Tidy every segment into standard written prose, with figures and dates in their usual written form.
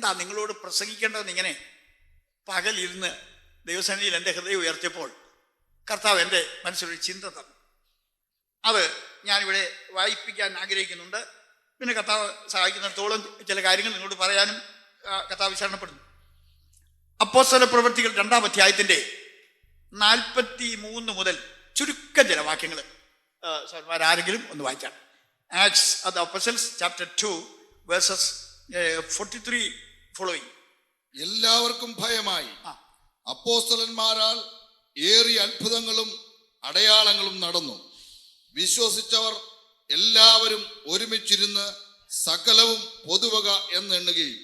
എന്താ നിങ്ങളോട് പ്രസംഗിക്കേണ്ടതെന്ന് ഇങ്ങനെ പകലിരുന്ന് ദൈവസന്നിധിയിൽ എൻ്റെ ഹൃദയം ഉയർത്തിയപ്പോൾ കർത്താവ് എൻ്റെ മനസ്സിലൊരു ചിന്ത തന്നു. അത് ഞാനിവിടെ വായിപ്പിക്കാൻ ആഗ്രഹിക്കുന്നുണ്ട്. പിന്നെ കർത്താവ് സഹായിക്കുന്നിടത്തോളം ചില കാര്യങ്ങൾ നിങ്ങളോട് പറയാനും കർത്താവ് ശരണപ്പെടുന്നു. അപ്പോസ്തല പ്രവൃത്തികൾ 2-ാം അധ്യായത്തിൻ്റെ 43 മുതൽ ചുരുക്കം ചില വാക്യങ്ങൾ ആരെങ്കിലും ഒന്ന് വായിച്ചാണ്. Acts of the Apostles chapter 2 verses 43 following. എല്ലാവർക്കും ഭയമായി അപ്പോസ്തലന്മാരാൽ ഏറിയ അത്ഭുതങ്ങളും അടയാളങ്ങളും നടന്നു. വിശ്വസിച്ചവർ എല്ലാവരും ഒരുമിച്ചിരുന്ന് സകലവും പൊതുവക എന്നെണ്ണുകയും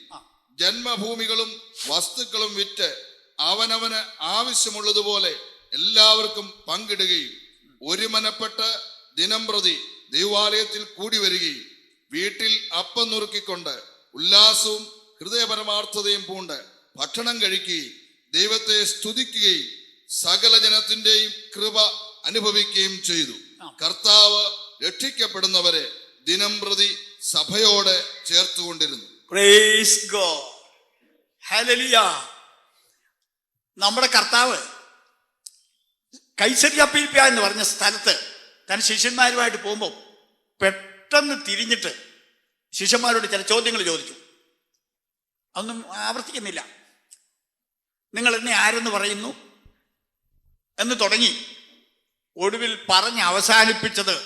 ജന്മഭൂമികളും വസ്തുക്കളും വിറ്റ് അവനവന് ആവശ്യമുള്ളതുപോലെ എല്ലാവർക്കും പങ്കിടുകയും ഒരുമനപ്പെട്ട് ദിനംപ്രതി ദൈവാലയത്തിൽ കൂടി വരികയും വീട്ടിൽ അപ്പം നുറുക്കിക്കൊണ്ട് ഉല്ലാസവും ഹൃദയപരമാർത്ഥതയും പൂണ്ട് ഭക്ഷണം കഴിക്കുകയും ദൈവത്തെ സ്തുതിക്കുകയും സകല ജനത്തിന്റെയും കൃപ അനുഭവിക്കുകയും ചെയ്തു. കർത്താവ് രക്ഷിക്കപ്പെടുന്നവരെ ദിനംപ്രതി സഭയോടെ ചേർത്തുകൊണ്ടിരുന്നു. Praise God, hallelujah. നമ്മുടെ കർത്താവ് കൈസരിയ ഫിലിപ്പിയ എന്ന് പറഞ്ഞ സ്ഥലത്ത് തൻ ശിഷ്യന്മാരുമായിട്ട് പോകുമ്പോൾ പെട്ടെന്ന് തിരിഞ്ഞിട്ട് ശിഷ്യന്മാരോട് ചില ചോദ്യങ്ങൾ ചോദിച്ചു. അതൊന്നും ആവർത്തിക്കുന്നില്ല. നിങ്ങൾ എന്നെ ആരെന്ന് പറയുന്നു എന്ന് തുടങ്ങി ഒടുവിൽ പറഞ്ഞ് അവസാനിപ്പിച്ചത്,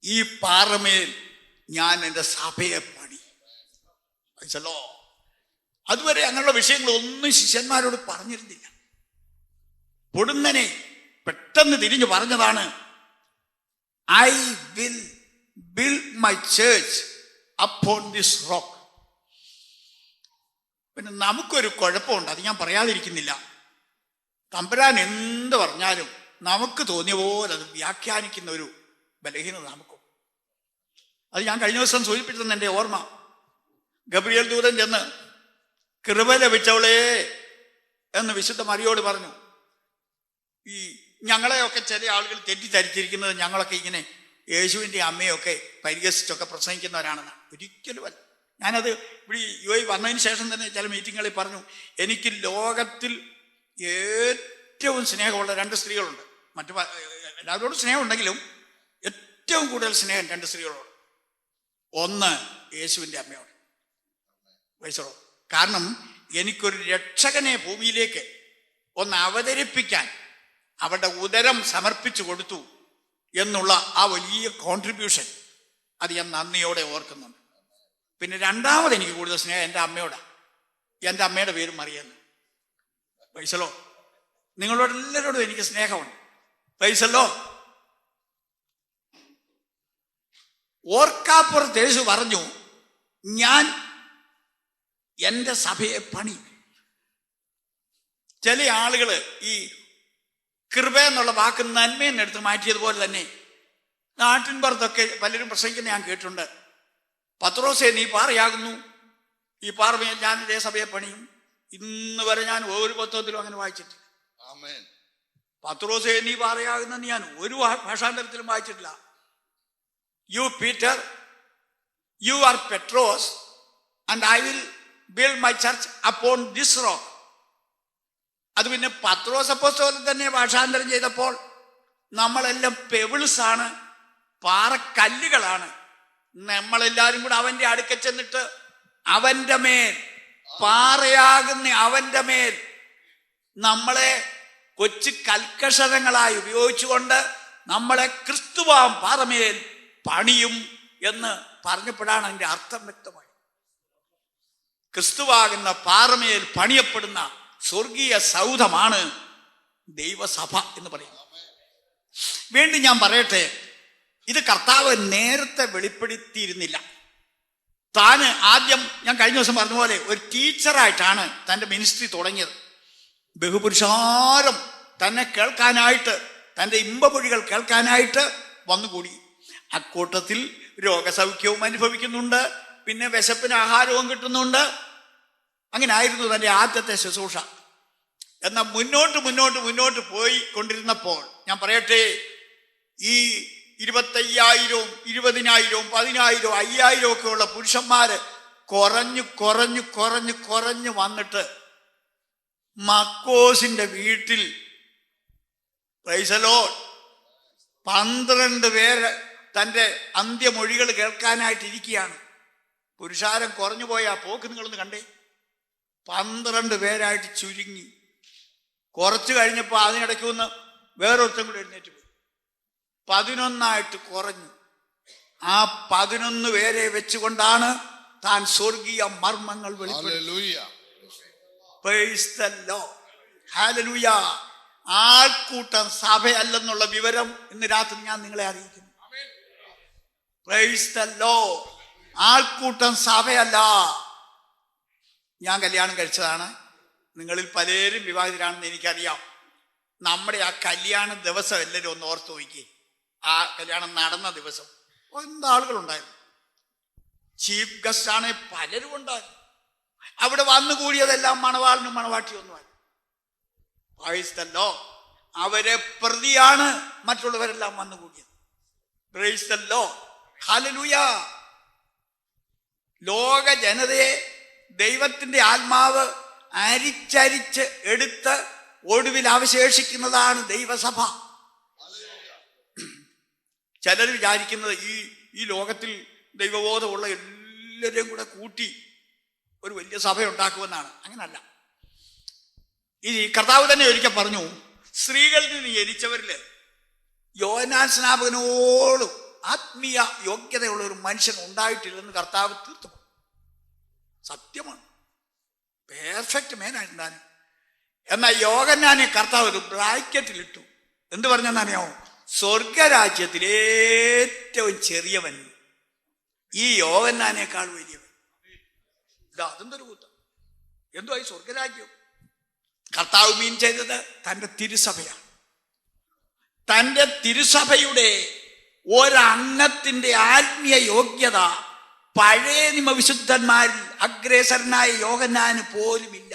ഈ പാറമേൽ ഞാൻ എൻ്റെ സഭയെ പണി. അതുവരെ അങ്ങനെയുള്ള വിഷയങ്ങളൊന്നും ശിഷ്യന്മാരോട് പറഞ്ഞിരുന്നില്ല. പൊടുന്നനെ പെട്ടെന്ന് തിരിഞ്ഞു പറഞ്ഞതാണ്, I will build my church upon this rock. പിന്നെ നമുക്കൊരു കുഴപ്പമുണ്ട്, അത് ഞാൻ പറയാതിരിക്കുന്നില്ല. തമ്പുരാൻ എന്ത് പറഞ്ഞാലും നമുക്ക് തോന്നിയ പോലെ അത് വ്യാഖ്യാനിക്കുന്ന ഒരു ബലഹീനത നമുക്കും. അത് ഞാൻ കഴിഞ്ഞ ദിവസം സൂചിപ്പിച്ചതെന്ന് എൻ്റെ ഓർമ്മ. ഗബ്രിയേൽ ദൂതൻ ചെന്ന് കൃപ ലഭിച്ചവളേ എന്ന് വിശുദ്ധ മറിയോട് പറഞ്ഞു. ഈ ഞങ്ങളെയൊക്കെ ചില ആളുകൾ തെറ്റിദ്ധരിച്ചിരിക്കുന്നത് ഞങ്ങളൊക്കെ ഇങ്ങനെ യേശുവിൻ്റെ അമ്മയൊക്കെ പരിഹസിച്ചൊക്കെ പ്രസംഗിക്കുന്നവരാണെന്ന്. ഒരിക്കലുമല്ല. ഞാനത് ഇവിടെ യുഎഇ വന്നതിന് ശേഷം തന്നെ ചില മീറ്റിങ്ങുകളിൽ പറഞ്ഞു, എനിക്ക് ലോകത്തിൽ ഏറ്റവും സ്നേഹമുള്ള 2 സ്ത്രീകളുണ്ട്. മറ്റു എല്ലാവരോടും സ്നേഹമുണ്ടെങ്കിലും ഏറ്റവും കൂടുതൽ സ്നേഹം 2 സ്ത്രീകളോട്. ഒന്ന് യേശുവിൻ്റെ അമ്മയോട്. വയസ്സോളൂ. കാരണം എനിക്കൊരു രക്ഷകനെ ഭൂമിയിലേക്ക് ഒന്ന് അവതരിപ്പിക്കാൻ അവരുടെ ഉദരം സമർപ്പിച്ചു കൊടുത്തു എന്നുള്ള ആ വലിയ കോൺട്രിബ്യൂഷൻ അത് ഞാൻ നന്ദിയോടെ ഓർക്കുന്നുണ്ട്. പിന്നെ രണ്ടാമത് എനിക്ക് കൂടുതൽ സ്നേഹം എൻ്റെ അമ്മയോടാണ്. എൻ്റെ അമ്മയുടെ പേര് മറിയെന്ന്. പൈസലോ, നിങ്ങളോട് എല്ലാവരോടും എനിക്ക് സ്നേഹമുണ്ട്. പൈസലോ. ഓർക്കാപ്പുറത്ത് യേശു പറഞ്ഞു, ഞാൻ എൻ്റെ സഭയെ പണി. ചില ആളുകൾ ഈ കൃപ എന്നുള്ള വാക്ക് നന്മയെന്ന് എടുത്ത് മാറ്റിയതുപോലെ തന്നെ നാട്ടിൻപുറത്തൊക്കെ പലരും പ്രസംഗിക്കുന്ന ഞാൻ കേട്ടിട്ടുണ്ട്. പത്രോസേ, നീ പാറയാകുന്നു, ഈ പാറമേൽ ഞാൻ ഇതേ സഭയെ പണിയും. ഇന്ന് വരെ ഞാൻ ഒരു പുസ്തകത്തിലും അങ്ങനെ വായിച്ചിട്ടില്ല. പത്രോസേ, നീ പാറയാകുന്ന ഞാൻ ഒരു ഭാഷാന്തരത്തിലും വായിച്ചിട്ടില്ല. U Peter, you are Petros and I will build my church upon this rock. അത് പിന്നെ പത്രോസ് അപ്പോസ്തലൻ തന്നെ ഭാഷാന്തരം ചെയ്തപ്പോൾ നമ്മളെല്ലാം പെബിൾസ് ആണ്, പാറക്കല്ലുകളാണ്. നമ്മളെല്ലാവരും കൂടെ അവൻ്റെ അടുക്ക ചെന്നിട്ട് അവൻ്റെ മേൽ, പാറയാകുന്ന അവൻ്റെ മേൽ നമ്മളെ കൊച്ചു കൽക്കഷണങ്ങളായി ഉപയോഗിച്ചുകൊണ്ട് നമ്മളെ ക്രിസ്തുവാം പാറമേൽ പണിയും എന്ന് പറഞ്ഞപ്പോഴാണ് അതിൻ്റെ അർത്ഥം വ്യക്തമായി. ക്രിസ്തുവാകുന്ന പാറമേൽ പണിയപ്പെടുന്ന സ്വർഗീയ സൗധമാണ് ദൈവസഭ എന്ന് പറയുന്നത്. വീണ്ടും ഞാൻ പറയട്ടെ, ഇത് കർത്താവ് നേരത്തെ വെളിപ്പെടുത്തിയിരുന്നില്ല. താന് ആദ്യം ഞാൻ കഴിഞ്ഞ ദിവസം പറഞ്ഞ പോലെ ഒരു ടീച്ചറായിട്ടാണ് തൻ്റെ മിനിസ്ട്രി തുടങ്ങിയത്. ബഹുപുരുഷാരം തന്നെ കേൾക്കാനായിട്ട്, തൻ്റെ ഇമ്പമൊഴികൾ കേൾക്കാനായിട്ട് വന്നുകൂടി. അക്കൂട്ടത്തിൽ രോഗസൗഖ്യവും അനുഭവിക്കുന്നുണ്ട്, പിന്നെ വിശപ്പിന് ആഹാരവും കിട്ടുന്നുണ്ട്. അങ്ങനെ ആയിരുന്നു തൻ്റെ ആദ്യത്തെ ശുശ്രൂഷ. എന്നാൽ മുന്നോട്ട് പോയി കൊണ്ടിരുന്നപ്പോൾ ഞാൻ പറയട്ടെ, ഈ 25,000, 20,000, 10,000, 5,000 ഒക്കെ ഉള്ള പുരുഷന്മാര് കുറഞ്ഞു വന്നിട്ട് മക്കോസിന്റെ വീട്ടിൽ പ്രൈസ് ദി ലോർഡ് 12 പേര് തൻ്റെ അന്ത്യമൊഴികൾ കേൾക്കാനായിട്ടിരിക്കുകയാണ്. പുരുഷാരം കുറഞ്ഞു പോയ ആ പോക്ക് നിങ്ങളൊന്ന് കണ്ടേ. 12 പേരായിട്ട് ചുരുങ്ങി. കുറച്ച് കഴിഞ്ഞപ്പോൾ അതിനിടയ്ക്ക് ഒന്ന് വേറൊരുത്തം കൂടി എഴുന്നേറ്റ് പോയി. 11 കുറഞ്ഞു. ആ 11 പേരെ വെച്ചുകൊണ്ടാണ് താൻ സ്വർഗീയ മർമ്മങ്ങൾ വെളിപ്പെടുത്തിയത്. Price the Lord. ഹല്ലേലൂയ. ആൾക്കൂട്ടം സഭയല്ലെന്നുള്ള വിവരം ഇന്ന് രാത്രി ഞാൻ നിങ്ങളെ അറിയിക്കുന്നു. Price the Lord. ആൾക്കൂട്ടം സഭയല്ല. ഞാൻ കല്യാണം കഴിച്ചതാണ്. നിങ്ങളിൽ പലരും വിവാഹിതരാണെന്ന് എനിക്കറിയാം. നമ്മുടെ ആ കല്യാണ ദിവസം എല്ലാവരും ഒന്ന് ഓർത്ത് നോക്കി. ആ കല്യാണം നടന്ന ദിവസം എന്താളുകളുണ്ടായിരുന്നു. ചീഫ് ഗസ്റ്റ് ആണ്, പലരും ഉണ്ടായിരുന്നു. അവിടെ വന്നു കൂടിയതെല്ലാം മണവാളിനും മണവാട്ടിയൊന്നുമായി. Praise the Lord. അവരെ പ്രതിയാണ് മറ്റുള്ളവരെല്ലാം വന്നുകൂടിയത്. Praise the Lord. ഹല്ലേലൂയ. ലോക ജനതയെ ദൈവത്തിന്റെ ആത്മാവ് അരിച്ചരിച്ച് എടുത്ത് ഒടുവിൽ അവശേഷിക്കുന്നതാണ് ദൈവസഭ. ചിലർ വിചാരിക്കുന്നത് ഈ ലോകത്തിൽ ദൈവബോധമുള്ള എല്ലാവരെയും കൂടെ കൂട്ടി ഒരു വലിയ സഭ ഉണ്ടാക്കുമെന്നാണ്. അങ്ങനല്ല. ഈ കർത്താവ് തന്നെ ഒരിക്കൽ പറഞ്ഞു, സ്ത്രീകളിൽ നിന്ന് ജനിച്ചവരിൽ യോഹന്നാൻ സ്നാപകനോടും ആത്മീയ യോഗ്യതയുള്ള ഒരു മനുഷ്യൻ ഉണ്ടായിട്ടില്ലെന്ന് കർത്താവ് തീർത്തു. സത്യമാണ്. പെർഫെക്റ്റ് മേനായിരുന്നു താൻ. എന്നാൽ യോഹന്നാനെ കർത്താവ് ഒരു ബ്രാക്കറ്റിലിട്ടു. എന്ത് പറഞ്ഞെന്നറിയാമോ? സ്വർഗരാജ്യത്തിൽ ഏറ്റവും ചെറിയവൻ ഈ യോഹന്നാനേക്കാൾ വലിയവൻ. അതെന്തൊരു കൂട്ടം. എന്തുവായി സ്വർഗരാജ്യം? കർത്താവ് മീൻ ചെയ്തത് തൻ്റെ തിരുസഭയാണ്. തൻ്റെ തിരുസഭയുടെ ഒരംഗത്തിൻ്റെ ആത്മീയ യോഗ്യത പഴയ നിയമ വിശുദ്ധന്മാരിൽ അഗ്രേസരനായ യോഹന്നാന് പോലുമില്ല.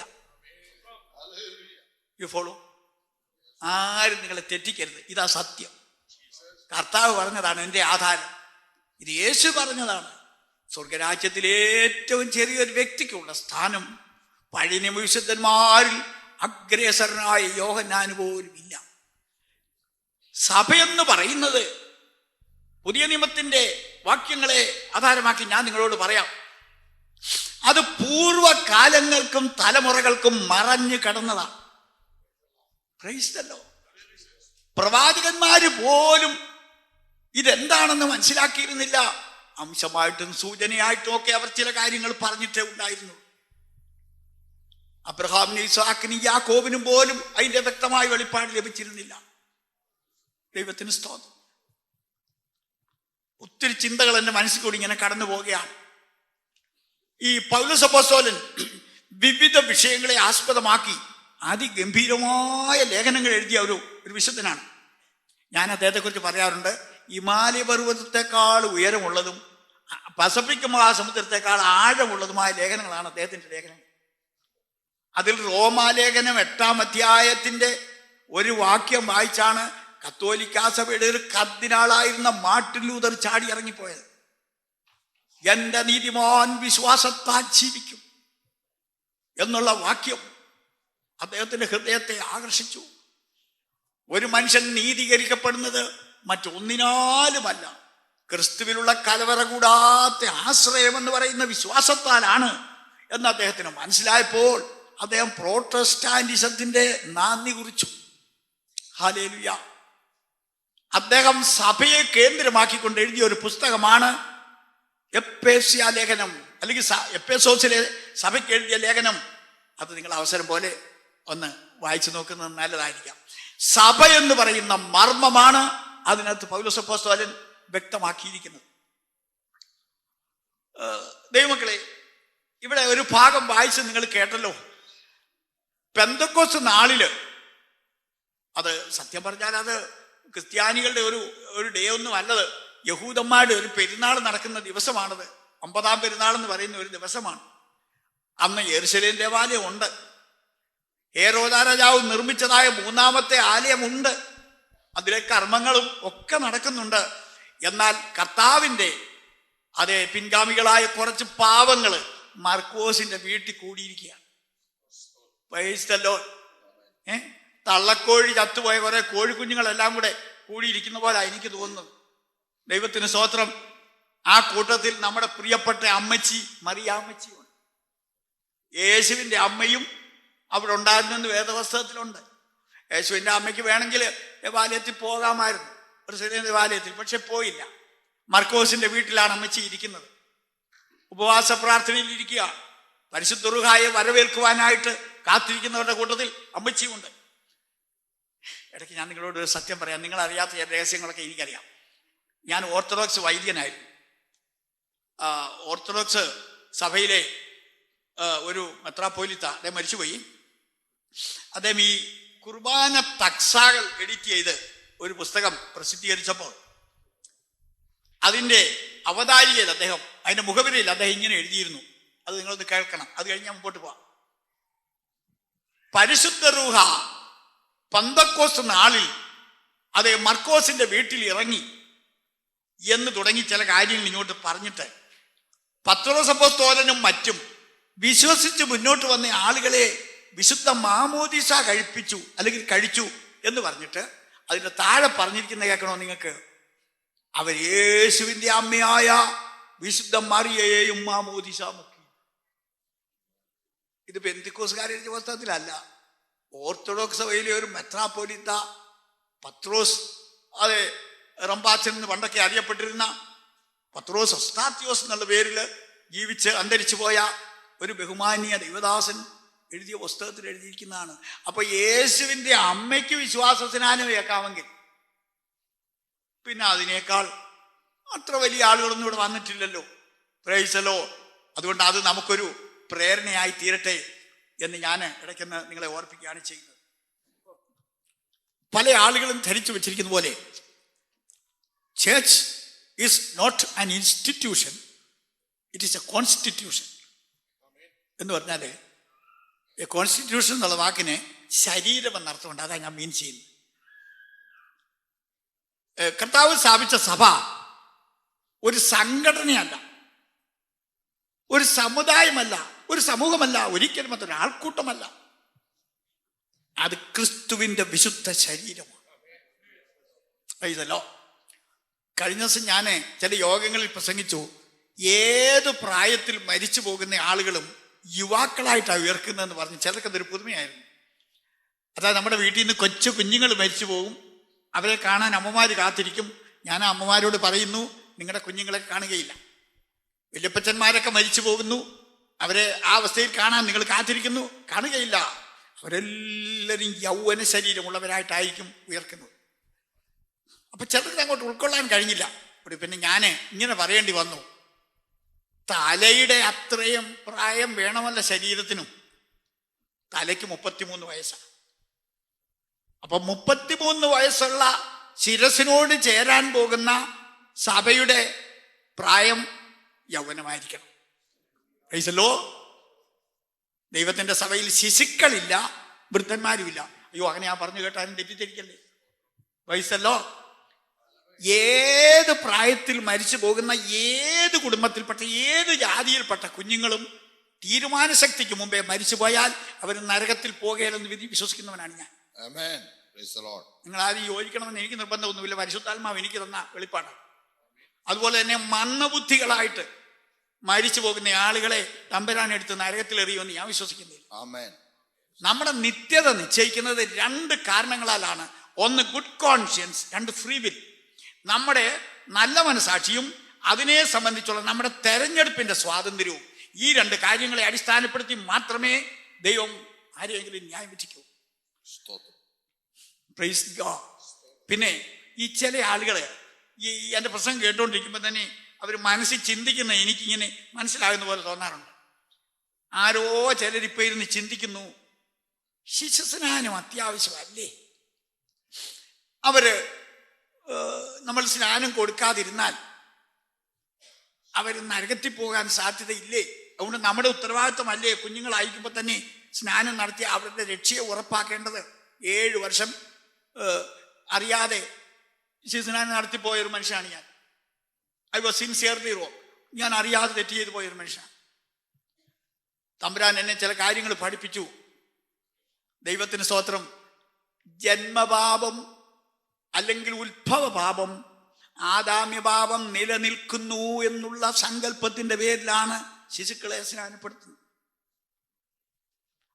You follow? ആരും നിങ്ങളെ തെറ്റിക്കരുത്. ഇതാ സത്യം. കർത്താവ് പറഞ്ഞതാണ് എൻ്റെ ആധാരം. ഇത് യേശു പറഞ്ഞതാണ്. സ്വർഗരാജ്യത്തിലെ ഏറ്റവും ചെറിയൊരു വ്യക്തിക്കുള്ള സ്ഥാനം പഴയ നിയമ വിശുദ്ധന്മാരിൽ അഗ്രേസരനായ യോഹന്നാന് പോലും ഇല്ല. സഭയെന്ന് പറയുന്നത് പുതിയ നിയമത്തിന്റെ വാക്യങ്ങളെ ആധാരമാക്കി ഞാൻ നിങ്ങളോട് പറയാം. അത് പൂർവ്വകാലങ്ങൾക്കും തലമുറകൾക്കും മറഞ്ഞു കിടന്നതാണ്. Praise the Lord. പ്രവാചകന്മാര് പോലും ഇതെന്താണെന്ന് മനസ്സിലാക്കിയിരുന്നില്ല. അംശമായിട്ടും സൂചനയായിട്ടും ഒക്കെ അവർ ചില കാര്യങ്ങൾ പറഞ്ഞിട്ടേ ഉണ്ടായിരുന്നു. അബ്രഹാമിനും ഇസ്ഹാക്കിനും യാക്കോബിനും പോലും അതിന്റെ വ്യക്തമായ വെളിപ്പാട് ലഭിച്ചിരുന്നില്ല. ദൈവത്തിന് സ്തോത്രം. ഒത്തിരി ചിന്തകൾ എൻ്റെ മനസ്സിൽ കൂടി ഇങ്ങനെ കടന്നു പോവുകയാണ്. ഈ പൗലോസ് അപ്പോസ്തലൻ വിവിധ വിഷയങ്ങളെ ആസ്പദമാക്കി അതിഗംഭീരമായ ലേഖനങ്ങൾ എഴുതിയ ഒരു വിശുദ്ധനാണ്. ഞാൻ അദ്ദേഹത്തെക്കുറിച്ച് പറയാറുണ്ട്. ഹിമാലയ പർവ്വതത്തെക്കാൾ ഉയരമുള്ളതും പസഫിക് മഹാസമുദ്രത്തെക്കാൾ ആഴമുള്ളതുമായ ലേഖനങ്ങളാണ് അദ്ദേഹത്തിൻ്റെ ലേഖനങ്ങൾ. അതിൽ റോമാലേഖനം 8-ാം അധ്യായത്തിന്റെ ഒരു വാക്യം വായിച്ചാണ് കത്തോലിക്കാ സഭയുടെ ഒരു കർദിനാളായിരുന്ന മാർട്ടിൻ ലൂതർ ചാടി ഇറങ്ങിപ്പോയത്. എന്റെ നീതിമാൻ വിശ്വാസത്താൽ ജീവിക്കും എന്നുള്ള വാക്യം അദ്ദേഹത്തിന്റെ ഹൃദയത്തെ ആകർഷിച്ചു. ഒരു മനുഷ്യൻ നീതീകരിക്കപ്പെടുന്നത് മറ്റൊന്നിനാലുമല്ല, ക്രിസ്തുവിലുള്ള കലവറ കൂടാത്ത ആശ്രയം എന്ന് പറയുന്ന വിശ്വാസത്താലാണ് എന്ന് അദ്ദേഹത്തിന് മനസ്സിലായപ്പോൾ അദ്ദേഹം പ്രോട്ടസ്റ്റാന്റിസത്തിന്റെ നാന്ദി കുറിച്ചു. ഹല്ലേലൂയ. അദ്ദേഹം സഭയെ കേന്ദ്രമാക്കിക്കൊണ്ട് എഴുതിയ ഒരു പുസ്തകമാണ് എപ്പേസ്യ ലേഖനം, അല്ലെങ്കിൽ എപ്പേസോസിലെ സഭയ്ക്ക് എഴുതിയ ലേഖനം. അത് നിങ്ങൾ അവസരം പോലെ ഒന്ന് വായിച്ചു നോക്കുന്നത് നല്ലതായിരിക്കാം. സഭ എന്ന് പറയുന്ന മർമ്മമാണ് അതിനകത്ത് പൗലോസ് അപ്പോസ്തലൻ വ്യക്തമാക്കിയിരിക്കുന്നത്. ദൈവമക്കളെ, ഇവിടെ ഒരു ഭാഗം വായിച്ച് നിങ്ങൾ കേട്ടല്ലോ. പെന്തക്കോസ്ത് നാളില്, അത് സത്യം പറഞ്ഞാൽ അത് ക്രിസ്ത്യാനികളുടെ ഒരു ഡേ ഒന്നും അല്ലത്. യഹൂദന്മാരുടെ ഒരു പെരുന്നാൾ നടക്കുന്ന ദിവസമാണത്. 50-ാം പെരുന്നാൾ എന്ന് പറയുന്ന ഒരു ദിവസമാണ്. അന്ന് യെരുശലേം ദേവാലയം ഉണ്ട്. ഹേരോദാ രാജാവ് നിർമ്മിച്ചതായ 3-ാമത്തെ ആലയമുണ്ട്. അതിലെ കർമ്മങ്ങളും ഒക്കെ നടക്കുന്നുണ്ട്. എന്നാൽ കർത്താവിൻ്റെ അതേ പിൻഗാമികളായ കുറച്ച് പാവങ്ങൾ മർക്കോസിന്റെ വീട്ടിൽ കൂടിയിരിക്കുകയാണ്. Praise the Lord. തള്ളക്കോഴി ചത്തുപോയ കുറെ കോഴിക്കുഞ്ഞുങ്ങളെല്ലാം കൂടെ കൂടിയിരിക്കുന്ന പോലെ എനിക്ക് തോന്നുന്നത്. ദൈവത്തിന് സ്തോത്രം. ആ കൂട്ടത്തിൽ നമ്മുടെ പ്രിയപ്പെട്ട അമ്മച്ചി മറിയാമ്മച്ചിയുണ്ട്. യേശുവിൻ്റെ അമ്മയും അവിടെ ഉണ്ടായിരുന്നെന്ന് വേദപുസ്തകത്തിലുണ്ട്. യേശുവിൻ്റെ അമ്മയ്ക്ക് വേണമെങ്കിൽ ദേവാലയത്തിൽ പോകാമായിരുന്നു, ഒരു ചെറിയ ദേവാലയത്തിൽ, പക്ഷെ പോയില്ല. മർക്കോസിന്റെ വീട്ടിലാണ് അമ്മച്ചി ഇരിക്കുന്നത്. ഉപവാസ പ്രാർത്ഥനയിൽ ഇരിക്കുകയാണ്. പരിശുദ്ധ റൂഹായെ വരവേൽക്കുവാനായിട്ട് കാത്തിരിക്കുന്നവരുടെ കൂട്ടത്തിൽ അമ്മച്ചിയുണ്ട്. ഇടയ്ക്ക് ഞാൻ നിങ്ങളോട് ഒരു സത്യം പറയാം. നിങ്ങൾ അറിയാത്ത ചില രഹസ്യങ്ങളൊക്കെ എനിക്കറിയാം. ഞാൻ ഓർത്തഡോക്സ് വൈദ്യനായിരുന്നു. ഓർത്തഡോക്സ് സഭയിലെ ഒരു മെത്രാപ്പോലിത്ത അദ്ദേഹം മരിച്ചുപോയി. അദ്ദേഹം ഈ കുർബാന തക്സാകൾ എഡിറ്റ് ചെയ്ത് ഒരു പുസ്തകം പ്രസിദ്ധീകരിച്ചപ്പോൾ അതിൻ്റെ അവതാരികയിൽ അദ്ദേഹം, അതിൻ്റെ മുഖവിരയിൽ അദ്ദേഹം ഇങ്ങനെ എഴുതിയിരുന്നു. അത് നിങ്ങളൊന്ന് കേൾക്കണം, അത് കഴിഞ്ഞ് മുമ്പോട്ട് പോവാം. പരിശുദ്ധ റൂഹ പന്തക്കോസ്ത് നാളിൽ അത് മർക്കോസിന്റെ വീട്ടിൽ ഇറങ്ങി എന്ന് തുടങ്ങി ചില കാര്യങ്ങൾ ഇങ്ങോട്ട് പറഞ്ഞിട്ട് പത്രോസ് അപ്പോസ്തലനും മറ്റും വിശ്വസിച്ച് മുന്നോട്ട് വന്ന ആളുകളെ വിശുദ്ധ മാമോദീസ കഴിപ്പിച്ചു, അല്ലെങ്കിൽ കഴിച്ചു എന്ന് പറഞ്ഞിട്ട് അതിന്റെ താഴെ പറഞ്ഞിരിക്കുന്ന കേൾക്കണോ നിങ്ങൾക്ക്? അവർ യേശുവിന്റെ അമ്മയായ വിശുദ്ധ മറിയയെയും മാമോദീസ മുക്കി. ഇത് പെന്തിക്കോസുകാരുടെ പുസ്തകത്തിലല്ല. ഓർത്തഡോക്സ് സഭയിലെ ഒരു മെത്രാപ്പോലിത്ത പത്രോസ്, അതെ, റംബാച്ചൻ എന്ന് പണ്ടൊക്കെ അറിയപ്പെട്ടിരുന്ന പത്രോസ് ഒസ്താത്യോസ് എന്നുള്ള പേരിൽ ജീവിച്ച് അന്തരിച്ചു പോയ ഒരു ബഹുമാനീയ ദൈവദാസൻ എഴുതിയ പുസ്തകത്തിൽ എഴുതിയിരിക്കുന്നതാണ്. അപ്പൊ യേശുവിന്റെ അമ്മയ്ക്ക് വിശ്വാസ സ്നാനം ഏൽക്കാമെങ്കിൽ പിന്നെ അതിനേക്കാൾ അത്ര വലിയ ആളുകളൊന്നും ഇവിടെ വന്നിട്ടില്ലല്ലോ. Praise the Lord. അതുകൊണ്ട് അത് നമുക്കൊരു പ്രേരണയായി തീരട്ടെ എന്ന് ഞാൻ ഇടയ്ക്കൊന്ന് നിങ്ങളെ ഓർപ്പിക്കുകയാണ് ചെയ്യുന്നത്. പല ആളുകളും ധരിച്ചു വെച്ചിരിക്കുന്ന പോലെ church is not an institution, it is a constitution എന്ന് പറഞ്ഞാൽ കോൺസ്റ്റിറ്റ്യൂഷൻ എന്നുള്ള വാക്കിന് ശരീരം എന്നർത്ഥമുണ്ട്. അതാണ് ഞാൻ മീൻ ചെയ്യുന്നത്. കർത്താവ് സ്ഥാപിച്ച സഭ ഒരു സംഘടനയല്ല, ഒരു സമുദായമല്ല, ഒരു സമൂഹമല്ല, ഒരിക്കലും അതൊരു ആൾക്കൂട്ടമല്ല. അത് ക്രിസ്തുവിന്റെ വിശുദ്ധ ശരീരമാണ്. ഇതല്ലോ കഴിഞ്ഞ ദിവസം ഞാൻ ചില യോഗങ്ങളിൽ പ്രസംഗിച്ചു. ഏത് പ്രായത്തിൽ മരിച്ചു പോകുന്ന ആളുകളും യുവാക്കളായിട്ടാണ് ഉയർക്കുന്നതെന്ന് പറഞ്ഞ് ചിലർക്ക് അതൊരു പുതുമയായിരുന്നു. അതായത് നമ്മുടെ വീട്ടിൽ നിന്ന് കൊച്ചു കുഞ്ഞുങ്ങൾ മരിച്ചു പോകും, അവരെ കാണാൻ അമ്മമാർ കാത്തിരിക്കും. ഞാൻ ആ അമ്മമാരോട് പറയുന്നു, നിങ്ങളുടെ കുഞ്ഞുങ്ങളെ കാണുകയില്ല. വല്യപ്പച്ചന്മാരൊക്കെ മരിച്ചു പോകുന്നു, അവരെ ആ അവസ്ഥയിൽ കാണാൻ നിങ്ങൾ കാത്തിരിക്കുന്നു, കാണുകയില്ല. അവരെല്ലാവരും യൗവന ശരീരമുള്ളവരായിട്ടായിരിക്കും ഉയർക്കുന്നത്. അപ്പൊ ചിലർക്ക് അങ്ങോട്ട് ഉൾക്കൊള്ളാൻ കഴിഞ്ഞില്ല. പിന്നെ ഞാൻ ഇങ്ങനെ പറയേണ്ടി വന്നു, തലയുടെ അത്രയും പ്രായം വേണമല്ല ശരീരത്തിനും. തലയ്ക്ക് 33 വയസ്സാണ്. അപ്പൊ 33 വയസ്സുള്ള ശിരസിനോട് ചേരാൻ പോകുന്ന സഭയുടെ പ്രായം യൗവനമായിരിക്കണം. പ്രൈസല്ലോ. ദൈവത്തിന്റെ സഭയിൽ ശിശുക്കളില്ല, വൃദ്ധന്മാരുമില്ല. അയ്യോ, അങ്ങനെ ഞാൻ പറഞ്ഞു കേട്ടാലും തെറ്റിദ്ധരിക്കല്ലേ. പ്രൈസല്ലോ. ഏത് പ്രായത്തിൽ മരിച്ചു പോകുന്ന ഏത് കുടുംബത്തിൽപ്പെട്ട ഏത് ജാതിയിൽപ്പെട്ട കുഞ്ഞുങ്ങളും തീരുമാനശക്തിക്ക് മുമ്പേ മരിച്ചു പോയാൽ അവർ നരകത്തിൽ പോകയില്ലെന്ന് വിശ്വസിക്കുന്നവനാണ് ഞാൻ. നിങ്ങൾ ആരും യോജിക്കണമെന്ന് എനിക്ക് നിർബന്ധമൊന്നുമില്ല. പരിശുദ്ധാത്മാവ് എനിക്ക് തന്ന വെളിപ്പാടാണ്. അതുപോലെ തന്നെ മന്ദബുദ്ധികളായിട്ട് മരിച്ചു പോകുന്ന ആളുകളെ തമ്പുരാനെടുത്ത് നരകത്തിൽ എറിയുമെന്ന് ഞാൻ വിശ്വസിക്കുന്നില്ല. നമ്മുടെ നിത്യത നിശ്ചയിക്കുന്നത് 2 കാരണങ്ങളാലാണ്. ഒന്ന് ഗുഡ് കോൺഷ്യൻസ്, 2 ഫ്രീ വിൽ. നമ്മുടെ നല്ല മനസാക്ഷിയും അതിനെ സംബന്ധിച്ചുള്ള നമ്മുടെ തെരഞ്ഞെടുപ്പിന്റെ സ്വാതന്ത്ര്യവും. ഈ 2 കാര്യങ്ങളെ അടിസ്ഥാനപ്പെടുത്തി മാത്രമേ ദൈവം ആരെയെങ്കിലും ന്യായം വിധിക്കൂ. Praise God. പിന്നെ ഈ ചില ആളുകള് ഈ എൻ്റെ പ്രസംഗം കേട്ടോണ്ടിരിക്കുമ്പോൾ തന്നെ അവർ മനസ്സിൽ ചിന്തിക്കുന്ന എനിക്കിങ്ങനെ മനസ്സിലാകുന്ന പോലെ തോന്നാറുണ്ട്. ആരോ ചിലരിപ്പോ ഇരുന്ന് ചിന്തിക്കുന്നു, ശിശുസ്നാനം അത്യാവശ്യമല്ലേ? അവര് നമ്മൾ സ്നാനം കൊടുക്കാതിരുന്നാൽ അവർ നരകത്തിൽ പോകാൻ സാധ്യതയില്ലേ? അതുകൊണ്ട് നമ്മുടെ ഉത്തരവാദിത്വമല്ലേ കുഞ്ഞുങ്ങളായിരിക്കുമ്പോൾ തന്നെ സ്നാനം നടത്തി അവരുടെ രക്ഷയെ ഉറപ്പാക്കേണ്ടത്? 7 വർഷം അറിയാതെ ശിശുസ്നാനം നടത്തിപ്പോയൊരു മനുഷ്യനാണ് ഞാൻ. I was sincerely wrong. ഞാൻ അറിയാതെ തെറ്റ് ചെയ്തു പോയൊരു മനുഷ്യനാണ്. തമ്പുരാൻ എന്നെ ചില കാര്യങ്ങൾ പഠിപ്പിച്ചു. ദൈവത്തിന് സ്തോത്രം. ജന്മപാപം അല്ലെങ്കിൽ ഉത്ഭവപാപം, ആദാമ്യപാപം നിലനിൽക്കുന്നു എന്നുള്ള സങ്കല്പത്തിന്റെ പേരിലാണ് ശിശുക്കളെ സ്നാനപ്പെടുത്തുന്നത്.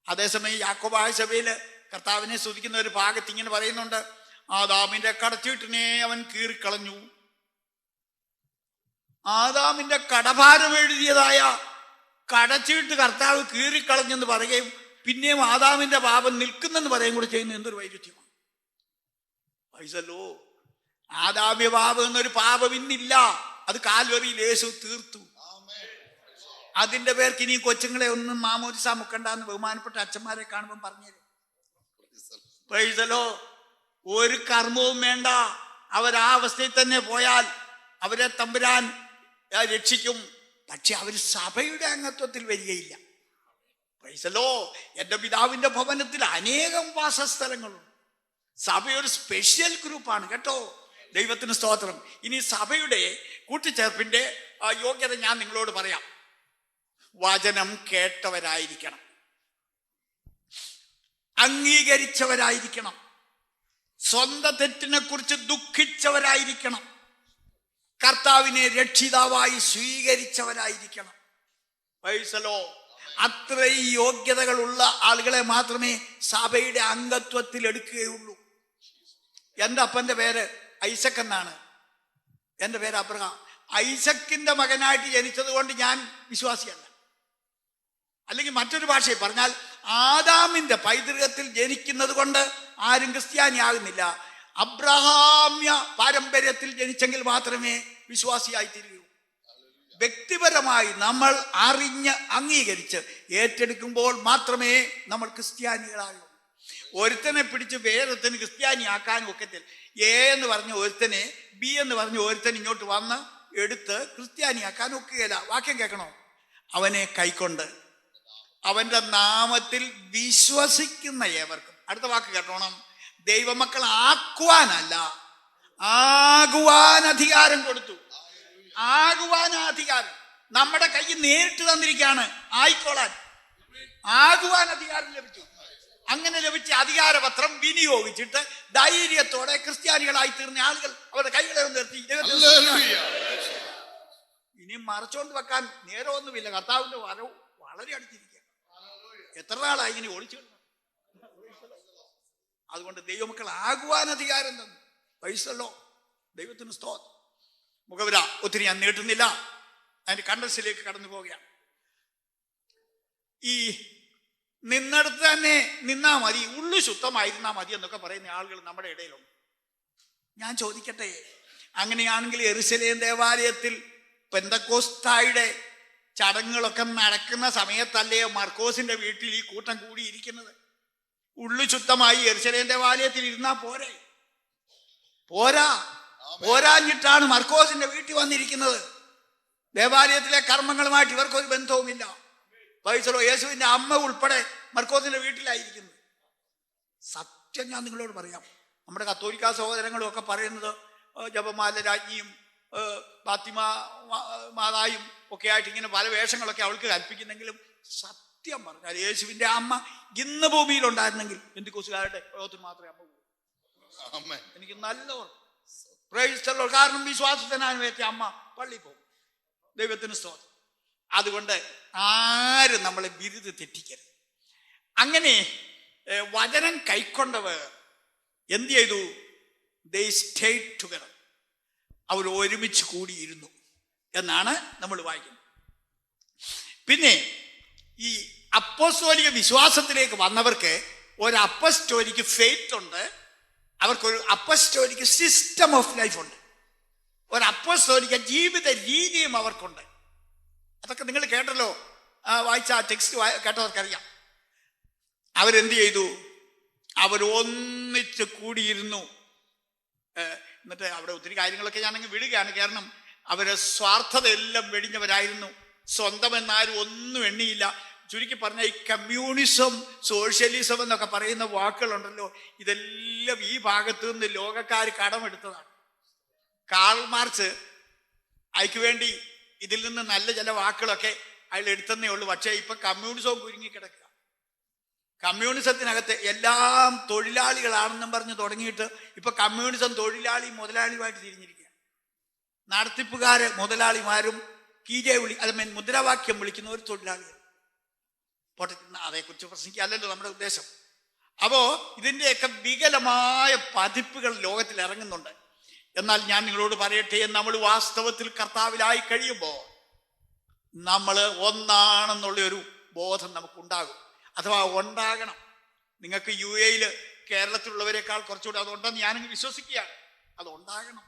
അതേസമയം യാക്കോബായ സഭയിൽ കർത്താവിനെ സ്തുതിക്കുന്ന ഒരു ഭാഗത്ത് ഇങ്ങനെ പറയുന്നുണ്ട്, ആദാമിന്റെ കടച്ചീട്ടിനെ അവൻ കീറിക്കളഞ്ഞു. ആദാമിന്റെ കടഭാരം എഴുതിയതായ കടച്ചീട്ട് കർത്താവ് കീറിക്കളഞ്ഞെന്ന് പറയുകയും പിന്നെയും ആദാമിന്റെ പാപം നിൽക്കുന്നെന്ന് പറയുകയും കൂടെ ചെയ്യുന്ന എന്തൊരു വൈരുദ്ധ്യമാണ്. പൈസല്ലോ, ആദാമ്യ പാപം എന്നൊരു പാപം ഇന്നില്ല. അത് കാൽവറിയിൽ യേശു തീർത്തു. അതിന്റെ പേർക്ക് ഇനി കൊച്ചുങ്ങളെ ഒന്നും മാമോദിസ മുക്കണ്ടെന്ന് ബഹുമാനപ്പെട്ട അച്ഛന്മാരെ കാണുമ്പോൾ പറഞ്ഞുതരും. പൈസലോ, ഒരു കർമ്മവും വേണ്ട. അവരാ അവസ്ഥയിൽ തന്നെ പോയാൽ അവരെ തമ്പുരാൻ രക്ഷിക്കും. പക്ഷെ അവർ സഭയുടെ അംഗത്വത്തിൽ വരികയില്ല. പ്രൈസലോ, എൻ്റെ പിതാവിന്റെ ഭവനത്തിൽ അനേകം വാസസ്ഥലങ്ങളുണ്ട്. സഭ ഒരു സ്പെഷ്യൽ ഗ്രൂപ്പാണ് കേട്ടോ. ദൈവത്തിന് സ്തോത്രം. ഇനി സഭയുടെ കൂട്ടിച്ചേർപ്പിന്റെ യോഗ്യത ഞാൻ നിങ്ങളോട് പറയാം. വചനം കേട്ടവരായിരിക്കണം, അംഗീകരിച്ചവരായിരിക്കണം, സ്വന്തം തെറ്റിനെ കുറിച്ച് ദുഃഖിച്ചവരായിരിക്കണം, കർത്താവിനെ രക്ഷിതാവായി സ്വീകരിച്ചവരായിരിക്കണം. പൈസലോ, അത്രയും യോഗ്യതകളുള്ള ആളുകളെ മാത്രമേ സഭയുടെ അംഗത്വത്തിൽ എടുക്കുകയുള്ളൂ. എൻ്റെ അപ്പൻ്റെ പേര് ഐസക് എന്നാണ്. എൻ്റെ പേര് അബ്രഹാം. ഐസക്കിന്റെ മകനായിട്ട് ജനിച്ചത് കൊണ്ട് ഞാൻ വിശ്വാസിയല്ല. അല്ലെങ്കിൽ മറ്റൊരു ഭാഷയിൽ പറഞ്ഞാൽ ആദാമിന്റെ പൈതൃകത്തിൽ ജനിക്കുന്നത് കൊണ്ട് ആരും ക്രിസ്ത്യാനിയാകുന്നില്ല. അബ്രഹാമ്യ പാരമ്പര്യത്തിൽ ജനിച്ചെങ്കിൽ മാത്രമേ വിശ്വാസിയായി തീരുകയുള്ളൂ. വ്യക്തിപരമായി നമ്മൾ അറിഞ്ഞ് അംഗീകരിച്ച് ഏറ്റെടുക്കുമ്പോൾ മാത്രമേ നമ്മൾ ക്രിസ്ത്യാനികളാകൂ. ഒരുത്തനെ പിടിച്ച് വേറൊരുത്തന് ക്രിസ്ത്യാനിയാക്കാനും ഒക്കത്തില്ല. എ എന്ന് പറഞ്ഞ ഒരുത്തനെ ബി എന്ന് പറഞ്ഞ ഒരുത്തൻ ഇങ്ങോട്ട് വന്ന് എടുത്ത് ക്രിസ്ത്യാനിയാക്കാൻ ഒക്കുകയില്ല. വാക്യം കേൾക്കണോ? അവനെ കൈക്കൊണ്ട് അവന്റെ നാമത്തിൽ വിശ്വസിക്കുന്ന ഏവർക്കും, അടുത്ത വാക്ക് കേട്ടോണം, ദൈവമക്കൾ ആക്കുവാനല്ല ആകുവാൻ അധികാരം കൊടുത്തു. ആകുവാൻ അധികാരം നമ്മുടെ കയ്യിൽ നേരിട്ട് തന്നിരിക്കുകയാണ്. ആയിക്കോളാൻ ആകുവാൻ അധികാരം ലഭിച്ചു. അങ്ങനെ ലഭിച്ച അധികാരപത്രം വിനിയോഗിച്ചിട്ട് ധൈര്യത്തോടെ ക്രിസ്ത്യാനികളായി തീർന്ന ആളുകൾ അവരുടെ കൈകളെ ഒന്ന് നിർത്തി. ഇനി മറച്ചോണ്ട് വെക്കാൻ നേരമൊന്നുമില്ല. കർത്താവിന്റെ വരവ് വളരെ അടുത്തിരിക്കുക. എത്ര നാളായി ഇങ്ങനെ ഒളിച്ചു. അതുകൊണ്ട് ദൈവമക്കൾ ആകുവാൻ അധികാരം തന്നു. പൈസല്ലോ, ദൈവത്തിന് സ്തോത്രം. മുഖവര ഒത്തിരി ഞാൻ നീട്ടുന്നില്ല, അതിന്റെ കണ്ടൻസിലേക്ക് കടന്നു പോവുകയാണ്. ഈ നിന്നിടത്ത് തന്നെ നിന്നാ മതി, ഉള്ളു ശുദ്ധമായിരുന്നാ മതി എന്നൊക്കെ പറയുന്ന ആളുകൾ നമ്മുടെ ഇടയിലുണ്ട്. ഞാൻ ചോദിക്കട്ടെ, അങ്ങനെയാണെങ്കിൽ യെരൂശലേം ദേവാലയത്തിൽ പെന്തക്കോസ്തായുടെ ചടങ്ങുകളൊക്കെ നടക്കുന്ന സമയത്തല്ലേ മർക്കോസിന്റെ വീട്ടിൽ ഈ കൂട്ടം കൂടിയിരിക്കുന്നത്? ഉള്ളു ശുദ്ധമായി യെരൂശലേം ദേവാലയത്തിൽ ഇരുന്നാ പോരെ? പോരാഞ്ഞിട്ടാണ് മർക്കോസിന്റെ വീട്ടിൽ വന്നിരിക്കുന്നത്. ദേവാലയത്തിലെ കർമ്മങ്ങളുമായിട്ട് ഇവർക്കൊരു ബന്ധവുമില്ല. പൈസലോ, യേശുവിന്റെ അമ്മ ഉൾപ്പെടെ മർക്കോസിന്റെ വീട്ടിലായിരിക്കുന്നത്. സത്യം ഞാൻ നിങ്ങളോട് പറയാം, നമ്മുടെ കത്തോലിക്ക സഹോദരങ്ങളും ഒക്കെ പറയുന്നത് ജപമാല രാജ്ഞിയും ഫാത്തിമ മാതായും ഒക്കെ ആയിട്ട് ഇങ്ങനെ പല വേഷങ്ങളൊക്കെ അവൾക്ക് കൽപ്പിക്കുന്നെങ്കിലും സത്യം പറഞ്ഞാൽ യേശുവിന്റെ അമ്മ ഇന്ന് ഭൂമിയിലുണ്ടായിരുന്നെങ്കിൽ പെന്തിക്കോസ്തുകാരുടെ യോഗത്തിന് മാത്രമേ അമ്മ പോകും. എനിക്ക് നല്ല ഓർമ്മ. കാരണം വിശ്വാസത്തിനാണ് അമ്മ പള്ളി പോകും. ദൈവത്തിന് സ്തോത്രം. അതുകൊണ്ട് ആരും നമ്മളെ ബിരുദ് തെറ്റിക്കരുത്. അങ്ങനെ വചനം കൈക്കൊണ്ടവർ എന്ത് ചെയ്തു? ദേ സ്റ്റേഡ് ടുഗദർ. അവർ ഒരുമിച്ച് കൂടിയിരുന്നു എന്നാണ് നമ്മൾ വായിക്കുന്നത്. പിന്നെ ഈ അപ്പോസ്തോലിക വിശ്വാസത്തിലേക്ക് വന്നവർക്ക് ഒരു അപ്പസ്റ്റോലിക് ഫെയ്ത്ത് ഉണ്ട്, അവർക്കൊരു അപ്പസ്റ്റോലിക് സിസ്റ്റം ഓഫ് ലൈഫ് ഉണ്ട്, ഒരു അപ്പസ്റ്റോലിക ജീവിത രീതിയും അവർക്കുണ്ട്. അതൊക്കെ നിങ്ങൾ കേട്ടല്ലോ, വായിച്ച ആ ടെക്സ്റ്റ് കേട്ടവർക്കറിയാം. അവരെന്ത് ചെയ്തു? അവരൊന്നിച്ച് കൂടിയിരുന്നു. എന്നിട്ട് അവിടെ ഒത്തിരി കാര്യങ്ങളൊക്കെ ഞാനങ്ങ് വിടുകയാണ്. കാരണം അവരെ സ്വാർത്ഥത എല്ലാം വെടിഞ്ഞവരായിരുന്നു. സ്വന്തം എന്നാരും ഒന്നും എണ്ണിയില്ല. ചുരുക്കി പറഞ്ഞാൽ ഈ കമ്മ്യൂണിസം, സോഷ്യലിസം എന്നൊക്കെ പറയുന്ന വാക്കുകളുണ്ടല്ലോ, ഇതെല്ലാം ഈ ഭാഗത്തു നിന്ന് ലോകക്കാർ കടമെടുത്തതാണ്. കാൾ മാർക്സ് അതിക്ക് വേണ്ടി ഇതിൽ നിന്ന് നല്ല ചില വാക്കുകളൊക്കെ അയാൾ എടുത്തന്നേ ഉള്ളൂ. പക്ഷേ ഇപ്പൊ കമ്മ്യൂണിസവും കുരുങ്ങിക്കിടക്കുക. കമ്മ്യൂണിസത്തിനകത്ത് എല്ലാം തൊഴിലാളികളാണെന്നും പറഞ്ഞ് തുടങ്ങിയിട്ട് ഇപ്പൊ കമ്മ്യൂണിസം തൊഴിലാളി മുതലാളിയുമായിട്ട് തിരിഞ്ഞിരിക്കുക. നടത്തിപ്പുകാര് മുതലാളിമാരും മുദ്രാവാക്യം വിളിക്കുന്നവർ തൊഴിലാളികൾ. അതേക്കുറിച്ച് പ്രസംഗിക്കല്ലല്ലോ നമ്മുടെ ഉദ്ദേശം. അപ്പോ ഇതിൻ്റെയൊക്കെ വികലമായ പതിപ്പുകൾ ലോകത്തിൽ ഇറങ്ങുന്നുണ്ട്. എന്നാൽ ഞാൻ നിങ്ങളോട് പറയട്ടെ, നമ്മൾ വാസ്തവത്തിൽ കർത്താവിലായി കഴിയുമ്പോൾ നമ്മൾ ഒന്നാണെന്നുള്ള ഒരു ബോധം നമുക്കുണ്ടാകും, അഥവാ ഉണ്ടാകണം. നിങ്ങൾക്ക് UAE കേരളത്തിലുള്ളവരെക്കാൾ കുറച്ചുകൂടെ അതുണ്ടെന്ന് ഞാനങ്ങ് വിശ്വസിക്കുകയാണ്. അതുണ്ടാകണം.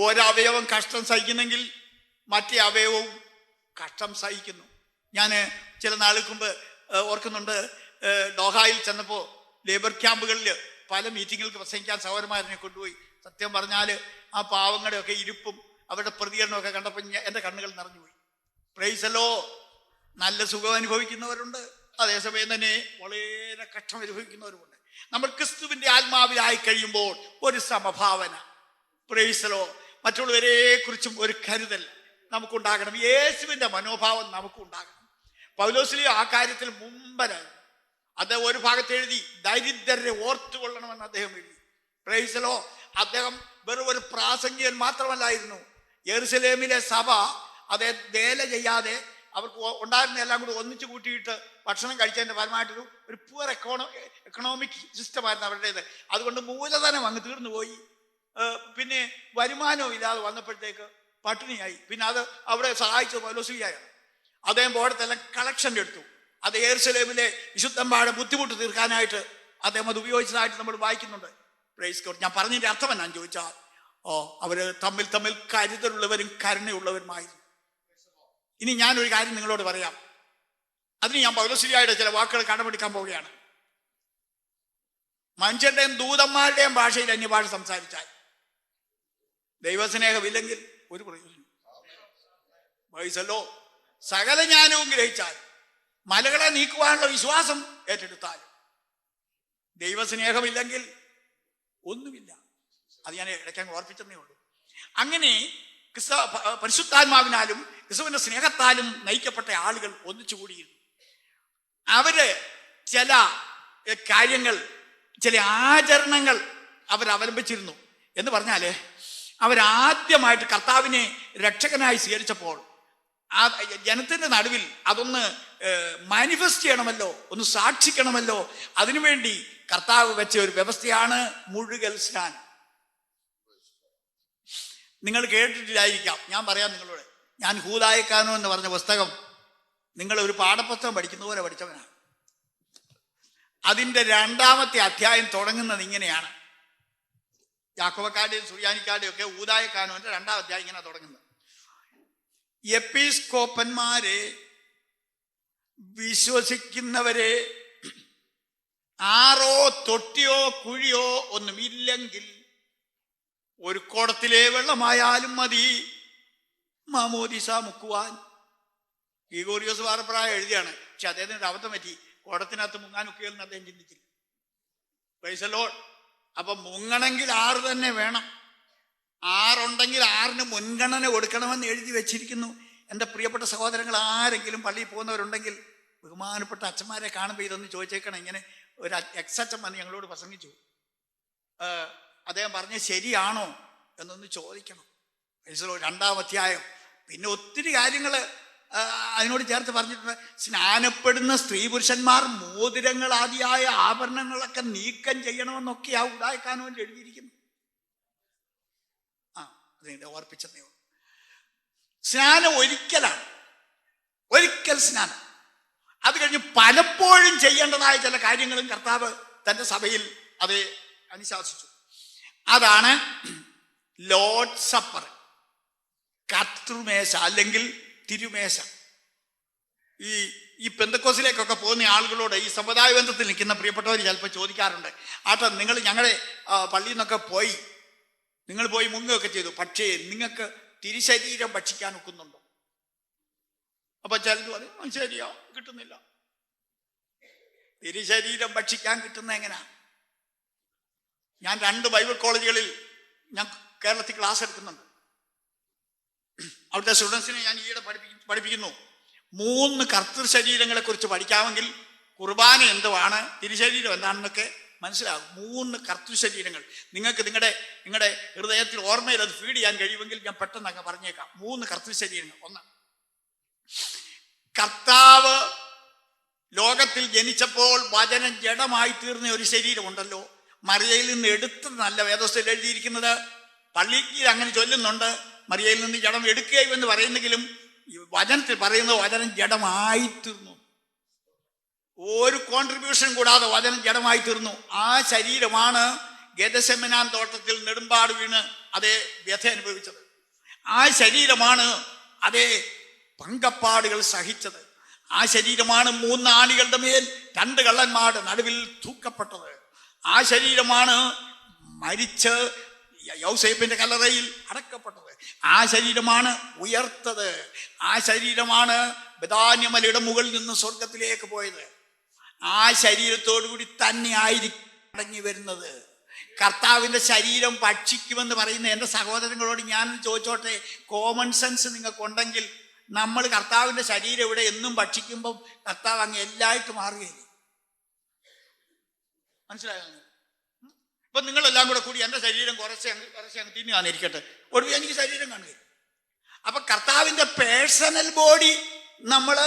ഒരവയവം കഷ്ടം സഹിക്കുന്നെങ്കിൽ മറ്റേ അവയവവും കഷ്ടം സഹിക്കുന്നു. ഞാൻ ചില നാളുകൾക്ക് മുമ്പ് ഓർക്കുന്നുണ്ട്, ഡോഹായിൽ ചെന്നപ്പോൾ ലേബർ ക്യാമ്പുകളിൽ പല മീറ്റിങ്ങുകൾക്ക് പ്രസംഗിക്കാൻ സഹോദരന്മാരെ കൊണ്ടുപോയി. സത്യം പറഞ്ഞാൽ ആ പാവങ്ങളുടെയൊക്കെ ഇരിപ്പും അവരുടെ പ്രതികരണമൊക്കെ കണ്ടപ്പോൾ എൻ്റെ കണ്ണുകൾ നിറഞ്ഞുപോയി. പ്രൈസലോ, നല്ല സുഖം അനുഭവിക്കുന്നവരുണ്ട്, അതേസമയം തന്നെ വളരെ കഷ്ടം അനുഭവിക്കുന്നവരുമുണ്ട്. നമ്മൾ ക്രിസ്തുവിൻ്റെ ആത്മാവിലായി കഴിയുമ്പോൾ ഒരു സമഭാവന, പ്രൈസലോ, മറ്റുള്ളവരെ കുറിച്ചും ഒരു കരുതൽ നമുക്കുണ്ടാകണം. യേശുവിൻ്റെ മനോഭാവം നമുക്കുണ്ടാകണം. പൗലോസ്ലീഹ ആ കാര്യത്തിൽ മുമ്പനായിരുന്നു. അദ്ദേഹം ഒരു ഭാഗത്ത് എഴുതി ദരിദ്രരെ ഓർത്തുകൊള്ളണമെന്ന് അദ്ദേഹം എഴുതി. പ്രൈസലോ, അദ്ദേഹം വെറും ഒരു പ്രാസംഗികൻ മാത്രമല്ലായിരുന്നു. യെരുശലേമിലെ സഭ അതേ വേല ചെയ്യാതെ അവർക്ക് ഉണ്ടായിരുന്ന എല്ലാം കൂടി ഒന്നിച്ചു കൂട്ടിയിട്ട് ഭക്ഷണം കഴിച്ചതിൻ്റെ ഫലമായിട്ടൊരു പുവർ എക്കണോമിക് സിസ്റ്റമായിരുന്നു അവരുടേത്. അതുകൊണ്ട് മൂലധനം അങ്ങ് തീർന്നു പോയി. പിന്നെ വരുമാനവും ഇല്ലാതെ വന്നപ്പോഴത്തേക്ക് പട്ടിണിയായി. പിന്നെ അത് അവിടെ സഹായിച്ചത് പൗലോസ്ലീഹയാണ്. അദ്ദേഹം പോടത്തെല്ലാം കളക്ഷൻ എടുത്തു. അത് യെരുശലേമിലെ വിശുദ്ധന്മാരുടെ ബുദ്ധിമുട്ട് തീർക്കാനായിട്ട് അദ്ദേഹം അത് ഉപയോഗിച്ചതായിട്ട് നമ്മൾ വായിക്കുന്നുണ്ട്. Praise God. ഞാൻ പറഞ്ഞതിൻ്റെ അർത്ഥം എന്നാന്ന് ചോദിച്ചാൽ, അവര് തമ്മിൽ കരുതലുള്ളവരും കരുണയുള്ളവരുമായിരുന്നു. ഇനി ഞാനൊരു കാര്യം നിങ്ങളോട് പറയാം. അതിന് ഞാൻ പൗലോസ്ലീഹയുടെ ചില വാക്കുകൾ കടമെടുക്കാൻ പോവുകയാണ്. മനുഷ്യരുടെയും ദൂതന്മാരുടെയും ഭാഷയിൽ അന്യഭാഷ സംസാരിച്ചാൽ ദൈവസ്നേഹമില്ലെങ്കിൽ ഒരു പ്രയോജനം. വയസ്സല്ലോ, സകല ജ്ഞാനവും ഗ്രഹിച്ചാൽ മലകളെ നീക്കുവാനുള്ള വിശ്വാസം ഏറ്റെടുത്താൽ ദൈവസ്നേഹമില്ലെങ്കിൽ ഒന്നുമില്ല. അത് ഞാൻ ഇടയ്ക്കങ്ങ് ഓർപ്പിച്ചെന്നേ ഉള്ളൂ. അങ്ങനെ പരിശുദ്ധാത്മാവിനാലും ക്രിസ്തുവിന്റെ സ്നേഹത്താലും നയിക്കപ്പെട്ട ആളുകൾ ഒന്നിച്ചുകൂടിയിരുന്നു. അവര് ചില കാര്യങ്ങൾ, ചില ആചരണങ്ങൾ അവരവലംബിച്ചിരുന്നു. എന്ന് പറഞ്ഞാല് അവരാദ്യമായിട്ട് കർത്താവിനെ രക്ഷകനായി സ്വീകരിച്ചപ്പോൾ ആ ജനത്തിന്റെ നടുവിൽ അതൊന്ന് മാനിഫെസ്റ്റ് ചെയ്യണമല്ലോ, ഒന്ന് സാക്ഷിക്കണമല്ലോ. അതിനുവേണ്ടി കർത്താവ് വെച്ച ഒരു വ്യവസ്ഥയാണ് മുഴുകൽ സ്നാനം. നിങ്ങൾ കേട്ടിട്ടില്ലായിരിക്കാം, ഞാൻ പറയാം നിങ്ങളോട്. ഞാൻ ഹൂദായക്കാനോ എന്ന് പറഞ്ഞ പുസ്തകം നിങ്ങൾ ഒരു പാഠപുസ്തകം പഠിക്കുന്ന പോലെ പഠിച്ചവനാണ്. അതിൻ്റെ 2ാമത്തെ അധ്യായം തുടങ്ങുന്നത് ഇങ്ങനെയാണ്. യാക്കോബക്കാരുടെയും സുറിയാനിക്കാരുടെയും ഒക്കെ ഊദായക്കാനോന്റെ 2ാം അധ്യായം ഇങ്ങനെ തുടങ്ങുന്നത്: എപ്പിസ്കോപ്പന്മാരെ, വിശ്വസിക്കുന്നവരെ, ആറോ തൊട്ടിയോ കുഴിയോ ഒന്നുമില്ലെങ്കിൽ ഒരു കുടത്തിലെ വെള്ളമായാലും മതി മാമോദിസ മുക്കുവാൻ. ഗ്രിഗോറിയോസ് പാറപ്രായം എഴുതിയാണ്. പക്ഷെ അദ്ദേഹത്തിന് അബദ്ധം പറ്റി. കുടത്തിനകത്ത് മുങ്ങാൻ ഒക്കെയെന്ന് അദ്ദേഹം ചിന്തിച്ചില്ല. Praise the Lord. അപ്പൊ മുങ്ങണമെങ്കിൽ 6 തന്നെ വേണം. 6 ഉണ്ടെങ്കിൽ 6ന് മുൻഗണന കൊടുക്കണമെന്ന് എഴുതി വെച്ചിരിക്കുന്നു. എൻ്റെ പ്രിയപ്പെട്ട സഹോദരങ്ങൾ, ആരെങ്കിലും പള്ളിയിൽ പോകുന്നവരുണ്ടെങ്കിൽ ബഹുമാനപ്പെട്ട അച്ഛന്മാരെ കാണുമ്പോൾ ഇതൊന്ന് ചോദിച്ചേക്കണം. ഇങ്ങനെ ഒരു എക്സച്ചൻ വന്ന് ഞങ്ങളോട് പ്രസംഗിച്ചു. അദ്ദേഹം പറഞ്ഞ ശരിയാണോ എന്നൊന്ന് ചോദിക്കണം. 2ാം അധ്യായം. പിന്നെ ഒത്തിരി കാര്യങ്ങൾ അതിനോട് ചേർത്ത് പറഞ്ഞിട്ടുണ്ട്. സ്നാനപ്പെടുന്ന സ്ത്രീ പുരുഷന്മാർ മോതിരങ്ങൾ ആദിയായ ആഭരണങ്ങളൊക്കെ നീക്കം ചെയ്യണമെന്നൊക്കെ ആ ഉദായിക്കാനോ എഴുതിയിരിക്കുന്നു. അതിനെ ഓർപ്പിച്ചതേ ഉള്ളൂ. സ്നാനം ഒരിക്കലാണ്, ഒരിക്കൽ സ്നാനം. അത് കഴിഞ്ഞ് പലപ്പോഴും ചെയ്യേണ്ടതായ ചില കാര്യങ്ങളും കർത്താവ് തൻ്റെ സഭയിൽ അത് അനുശാസിച്ചു. അതാണ് ലോർഡ് സപ്പർ, കർത്തൃമേശ അല്ലെങ്കിൽ തിരുമേശ. ഈ പെന്തക്കോസിലേക്കൊക്കെ പോകുന്ന ആളുകളോട്, ഈ സമുദായ ബന്ധത്തിൽ നിൽക്കുന്ന പ്രിയപ്പെട്ടവർ ചിലപ്പോൾ ചോദിക്കാറുണ്ട്, ആട്ടെ നിങ്ങൾ ഞങ്ങളുടെ പള്ളിയിൽ നിന്നൊക്കെ പോയി, നിങ്ങൾ പോയി മുങ്ങുകയൊക്കെ ചെയ്തു, പക്ഷേ നിങ്ങൾക്ക് തിരുശരീരം ഭക്ഷിക്കാൻ ഒക്കുന്നുണ്ടോ? അപ്പൊ ചിലത് പറയും ശരിയാ, കിട്ടുന്നില്ല. തിരുശരീരം ഭക്ഷിക്കാൻ കിട്ടുന്ന എങ്ങനെയാ? ഞാൻ 2 ബൈബിൾ കോളേജുകളിൽ ഞാൻ കേരളത്തിൽ ക്ലാസ് എടുക്കുന്നുണ്ട്. അവിടുത്തെ സ്റ്റുഡൻസിനെ ഞാൻ ഈയിടെ പഠിപ്പിക്കുന്നു. 3 കർത്തൃ ശരീരങ്ങളെ കുറിച്ച് പഠിക്കാമെങ്കിൽ കുർബാന എന്തുവാണ്, തിരുശരീരം എന്താണെന്നൊക്കെ മനസ്സിലാകും. 3 കർത്തൃ ശരീരങ്ങൾ നിങ്ങൾക്ക് നിങ്ങളുടെ ഹൃദയത്തിൽ ഓർമ്മയിൽ അത് ഫീഡ് ചെയ്യാൻ കഴിയുമെങ്കിൽ ഞാൻ പെട്ടെന്ന് അങ്ങ് പറഞ്ഞേക്കാം. 3 കർത്തൃ ശരീരങ്ങൾ. 1, കർത്താവ് ലോകത്തിൽ ജനിച്ചപ്പോൾ വചനം ജഡമായി തീർന്ന ഒരു ശരീരമുണ്ടല്ലോ, മറിയയിൽ നിന്ന് എടുത്തതെന്നല്ല വേദോസ്തയിൽ എഴുതിയിരിക്കുന്നത്. പള്ളിക്ക് അങ്ങനെ ചൊല്ലുന്നുണ്ട്, മറിയയിൽ നിന്ന് ജഡം എടുക്കുകയും എന്ന് പറയുന്നെങ്കിലും വചനത്തിൽ പറയുന്നത് വചനം ജഡമായി തീർന്നു. ഒരു കോൺട്രിബ്യൂഷൻ കൂടാതെ വചനം ജഡമായി തീർന്നു. ആ ശരീരമാണ് ഗെത്സെമനാൻ തോട്ടത്തിൽ നെടുമ്പാട് വീണ് അതേ വ്യഥ അനുഭവിച്ചത്. ആ ശരീരമാണ് അതേ പങ്കപ്പാടുകൾ സഹിച്ചത്. ആ ശരീരമാണ് 3 ആണികളുടെ മേൽ 2 കള്ളന്മാരുടെ നടുവിൽ തൂക്കപ്പെട്ടത്. ആ ശരീരമാണ് മരിച്ച് യൗസേപ്പിന്റെ കല്ലറയിൽ അടക്കപ്പെട്ടത്. ആ ശരീരമാണ് ഉയർത്തത്. ആ ശരീരമാണ് ബെഥാന്യമലയുടെ മുകളിൽ നിന്ന് സ്വർഗത്തിലേക്ക് പോയത്. ആ ശരീരത്തോടുകൂടി തന്നെ ആയിരിക്കും മടങ്ങി വരുന്നത്. കർത്താവിൻ്റെ ശരീരം ഭക്ഷിക്കുമെന്ന് പറയുന്ന എൻ്റെ സഹോദരങ്ങളോട് ഞാൻ ചോദിച്ചോട്ടെ, കോമൺ സെൻസ് നിങ്ങൾക്കുണ്ടെങ്കിൽ നമ്മൾ കർത്താവിൻ്റെ ശരീരം ഇവിടെ എന്നും ഭക്ഷിക്കുമ്പം കർത്താവ് അങ്ങ് എല്ലായിട്ട് മാറുകയില്ല. മനസ്സിലായോ? ഇപ്പം നിങ്ങളെല്ലാം കൂടി എൻ്റെ ശരീരം കുറച്ച് അങ്ങ് തിന്നുകാന്നിരിക്കട്ടെ, ഒടുവിൽ എനിക്ക് ശരീരം കാണുകയില്ല. അപ്പം കർത്താവിൻ്റെ പേഴ്സണൽ ബോഡി നമ്മൾ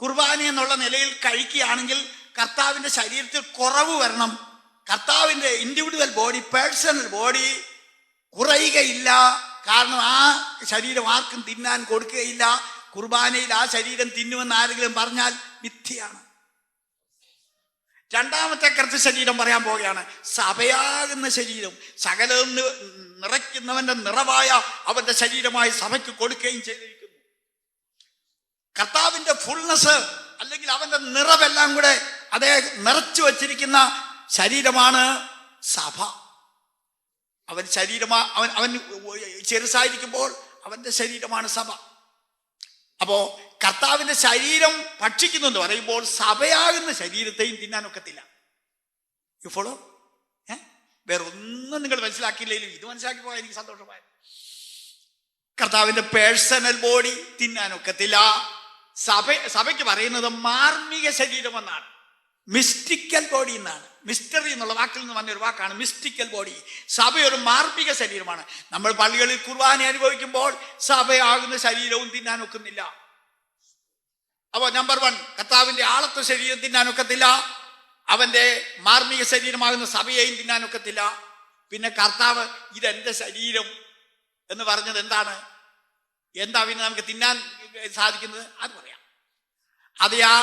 കുർബാന എന്നുള്ള നിലയിൽ കഴിക്കുകയാണെങ്കിൽ കർത്താവിൻ്റെ ശരീരത്തിൽ കുറവ് വരണം. കർത്താവിൻ്റെ ഇൻഡിവിജ്വൽ ബോഡി, പേഴ്സണൽ ബോഡി കുറയുകയില്ല. കാരണം ആ ശരീരം ആർക്കും തിന്നാൻ കൊടുക്കുകയില്ല. കുർബാനയിൽ ആ ശരീരം തിന്നുമെന്ന് ആരെങ്കിലും പറഞ്ഞാൽ മിഥ്യയാണ്. 2ാമത്തെ കർത്തൃ ശരീരം പറയാൻ പോവുകയാണ്. സഭയാകുന്ന ശരീരം സകലവും നിറയ്ക്കുന്നവന്റെ നിറവായ അവന്റെ ശരീരമായി സഭയ്ക്ക് കൊടുക്കുകയും ചെയ്തിരിക്കുന്നു. കർത്താവിന്റെ ഫുൾനെസ് അല്ലെങ്കിൽ അവന്റെ നിറവെല്ലാം കൂടെ അതേ നിറച്ചു വച്ചിരിക്കുന്ന ശരീരമാണ് സഭ. അവൻ ചെറുസായിരിക്കുമ്പോൾ അവന്റെ ശരീരമാണ് സഭ. അപ്പോ കർത്താവിന്റെ ശരീരം ഭക്ഷിക്കുന്നു എന്ന് പറയുമ്പോൾ സഭയാകുന്ന ശരീരത്തെയും തിന്നാനൊക്കത്തില്ല. You follow? വേറെ ഒന്നും നിങ്ങൾ മനസ്സിലാക്കിയില്ലെങ്കിലും ഇത് മനസ്സിലാക്കി പോയാൽ എനിക്ക് സന്തോഷമായി. കർത്താവിന്റെ പേഴ്സണൽ ബോഡി തിന്നാനൊക്കത്തില്ല. സഭയ്ക്ക് പറയുന്നത് മാർമിക ശരീരം എന്നാണ്, മിസ്റ്റിക്കൽ ബോഡി എന്നാണ്. മിസ്റ്ററി എന്നുള്ള വാക്കിൽ നിന്ന് വന്നൊരു വാക്കാണ് മിസ്റ്റിക്കൽ ബോഡി. സഭ ഒരു മാർമിക ശരീരമാണ്. നമ്മൾ പള്ളികളിൽ കുർബാന അനുഭവിക്കുമ്പോൾ സഭയാകുന്ന ശരീരവും തിന്നാനൊക്കുന്നില്ല. അപ്പോൾ നമ്പർ 1, കർത്താവിന്റെ ആളത്വ ശരീരം തിന്നാനൊക്കത്തില്ല. അവന്റെ മാർമിക ശരീരമാകുന്ന സഭയെയും തിന്നാനൊക്കത്തില്ല. പിന്നെ കർത്താവ് ഇതെന്റെ ശരീരം എന്ന് പറഞ്ഞത് എന്താ പിന്നെ നമുക്ക് തിന്നാൻ സാധിക്കുന്നത്? അത് പറയാം. അത് ആ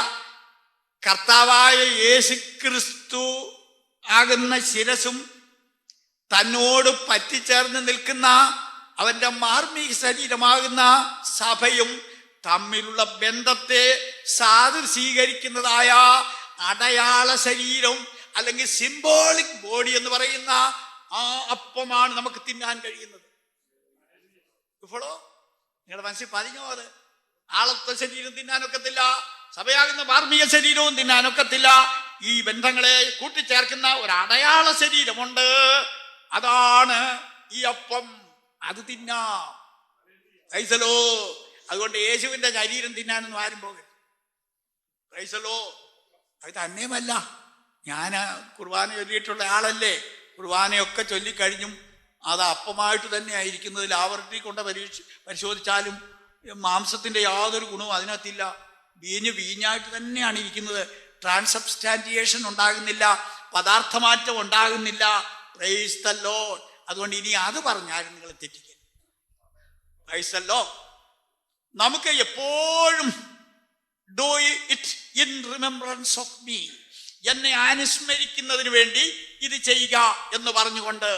കർത്താവായ യേശുക്രിസ്തു ആകുന്ന ശിരസും തന്നോട് പറ്റിച്ചേർന്ന് നിൽക്കുന്ന അവന്റെ മാർമിക ശരീരമാകുന്ന സഭയും തമ്മിലുള്ള ബന്ധത്തെ സാദൃശീകരിക്കുന്നതായ അടയാള ശരീരം അല്ലെങ്കിൽ സിംബോളിക് ബോഡി എന്ന് പറയുന്ന ആ അപ്പമാണ് നമുക്ക് തിന്നാൻ കഴിയുന്നത്. ഇപ്പോഴോ നിങ്ങളുടെ മനസ്സിൽ പതിഞ്ഞോ? അത് ആളത്വ ശരീരം തിന്നാനൊക്കത്തില്ല, സഭയാകുന്ന മാർമിക ശരീരവും തിന്നാനൊക്കത്തില്ല. ഈ ബന്ധങ്ങളെ കൂട്ടിച്ചേർക്കുന്ന ഒരു അടയാള ശരീരമുണ്ട്, അതാണ് ഈ അപ്പം. അത് തിന്നാം. പ്രൈസലോ. അതുകൊണ്ട് യേശുവിന്റെ ശരീരം തിന്നാനൊന്നും ആരും പോകരുത്. പ്രൈസലോ. അത് തന്നെയുമല്ല, ഞാൻ കുർബാന ചൊല്ലിയിട്ടുള്ള ആളല്ലേ. കുർബാനയൊക്കെ ചൊല്ലിക്കഴിഞ്ഞും അത് അപ്പമായിട്ട് തന്നെ ആയിരിക്കുന്നത്. ലാബറട്ടറി കൊണ്ട് പരിശോധിച്ചാലും മാംസത്തിന്റെ യാതൊരു ഗുണവും അതിനകത്തില്ല. വീഞ്ഞായിട്ട് തന്നെയാണ് ഇരിക്കുന്നത്. ട്രാൻസബ്സ്റ്റാൻറ്റിയേഷൻ ഉണ്ടാകുന്നില്ല, പദാർത്ഥമാറ്റം ഉണ്ടാകുന്നില്ല. Price the Lord. അതുകൊണ്ട് ഇനി അത് പറഞ്ഞാലും നിങ്ങൾ തെറ്റിക്കരുത്. Price the Lord. നമുക്ക് എപ്പോഴും do it in remembrance of me, എന്നെ അനുസ്മരിക്കുന്നതിന് വേണ്ടി ഇത് ചെയ്യുക എന്ന് പറഞ്ഞുകൊണ്ട്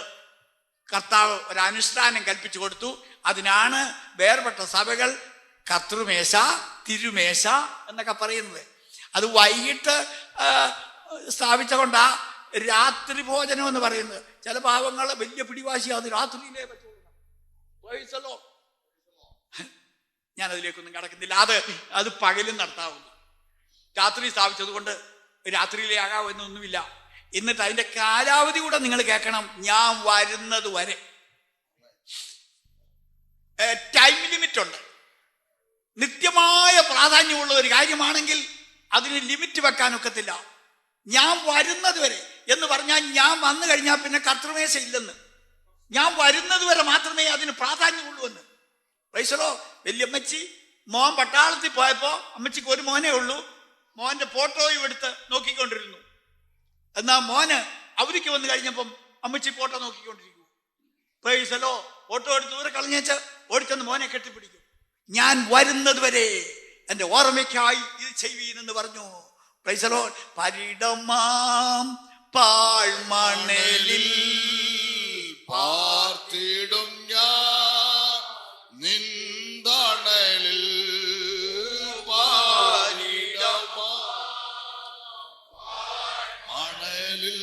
കർത്താവ് ഒരു അനുഷ്ഠാനം കൽപ്പിച്ചു കൊടുത്തു. അതിനാണ് വേർപെട്ട സഭകൾ കർത്തൃമേശ, തിരുമേശ എന്നൊക്കെ പറയുന്നത്. അത് വൈകിട്ട് സ്ഥാപിച്ച കൊണ്ടാ രാത്രി ഭോജനം എന്ന് പറയുന്നത്. ചില പാവങ്ങൾ വലിയ പിടിവാശി, അത് രാത്രിയിലേ പറ്റുള്ളൂ. ഞാൻ അതിലേക്കൊന്നും കടക്കുന്നില്ല. അത് പകലും നടത്താവുന്നു. രാത്രി സ്ഥാപിച്ചത് കൊണ്ട് രാത്രിയിലേ ആകാമെന്നൊന്നുമില്ല. എന്നിട്ട് അതിന്റെ കാലാവധി കൂടെ നിങ്ങൾ കേൾക്കണം. ഞാൻ വരുന്നത് വരെ ടൈം ലിമിറ്റ് ഉണ്ട്, നിത്യമായ പ്രാധാന്യം പ്രാധാന്യമുള്ള ഒരു കാര്യമാണെങ്കിൽ അതിന് ലിമിറ്റ് വെക്കാനൊക്കത്തില്ല. ഞാൻ വരുന്നത് വരെ എന്ന് പറഞ്ഞാൽ ഞാൻ വന്നു കഴിഞ്ഞാൽ പിന്നെ കർത്തൃമേശ ഇല്ലെന്ന്. ഞാൻ വരുന്നത് വരെ മാത്രമേ അതിന് പ്രാധാന്യമുള്ളൂ എന്ന്. പ്രൈസലോ. വല്യമ്മച്ചി മോൻ പട്ടാളത്തിൽ പോയപ്പോ അമ്മച്ചിക്ക് ഒരു മോനേ ഉള്ളൂ. മോന്റെ ഫോട്ടോയും എടുത്ത് നോക്കിക്കൊണ്ടിരുന്നു. എന്നാ മോന് അവധിക്ക് വന്നു കഴിഞ്ഞപ്പം അമ്മച്ചി ഫോട്ടോ നോക്കിക്കൊണ്ടിരിക്കും. പ്രൈസലോ. ഫോട്ടോ എടുത്ത് ദൂരെ കളഞ്ഞേച്ച് ഓടിച്ചെന്ന് മോനെ കെട്ടിപ്പിടിക്കും. ഞാൻ വരുന്നത് വരെ എന്റെ ഓർമ്മയ്ക്കായി ഇത് ചെയ്യുവീനെന്ന് പറഞ്ഞു. പ്രൈസലോ. പരിടമാം പാഴ്മണലിൽ പാർത്തിടും ഞാൻ നിന്തണലിൽ മണലിൽ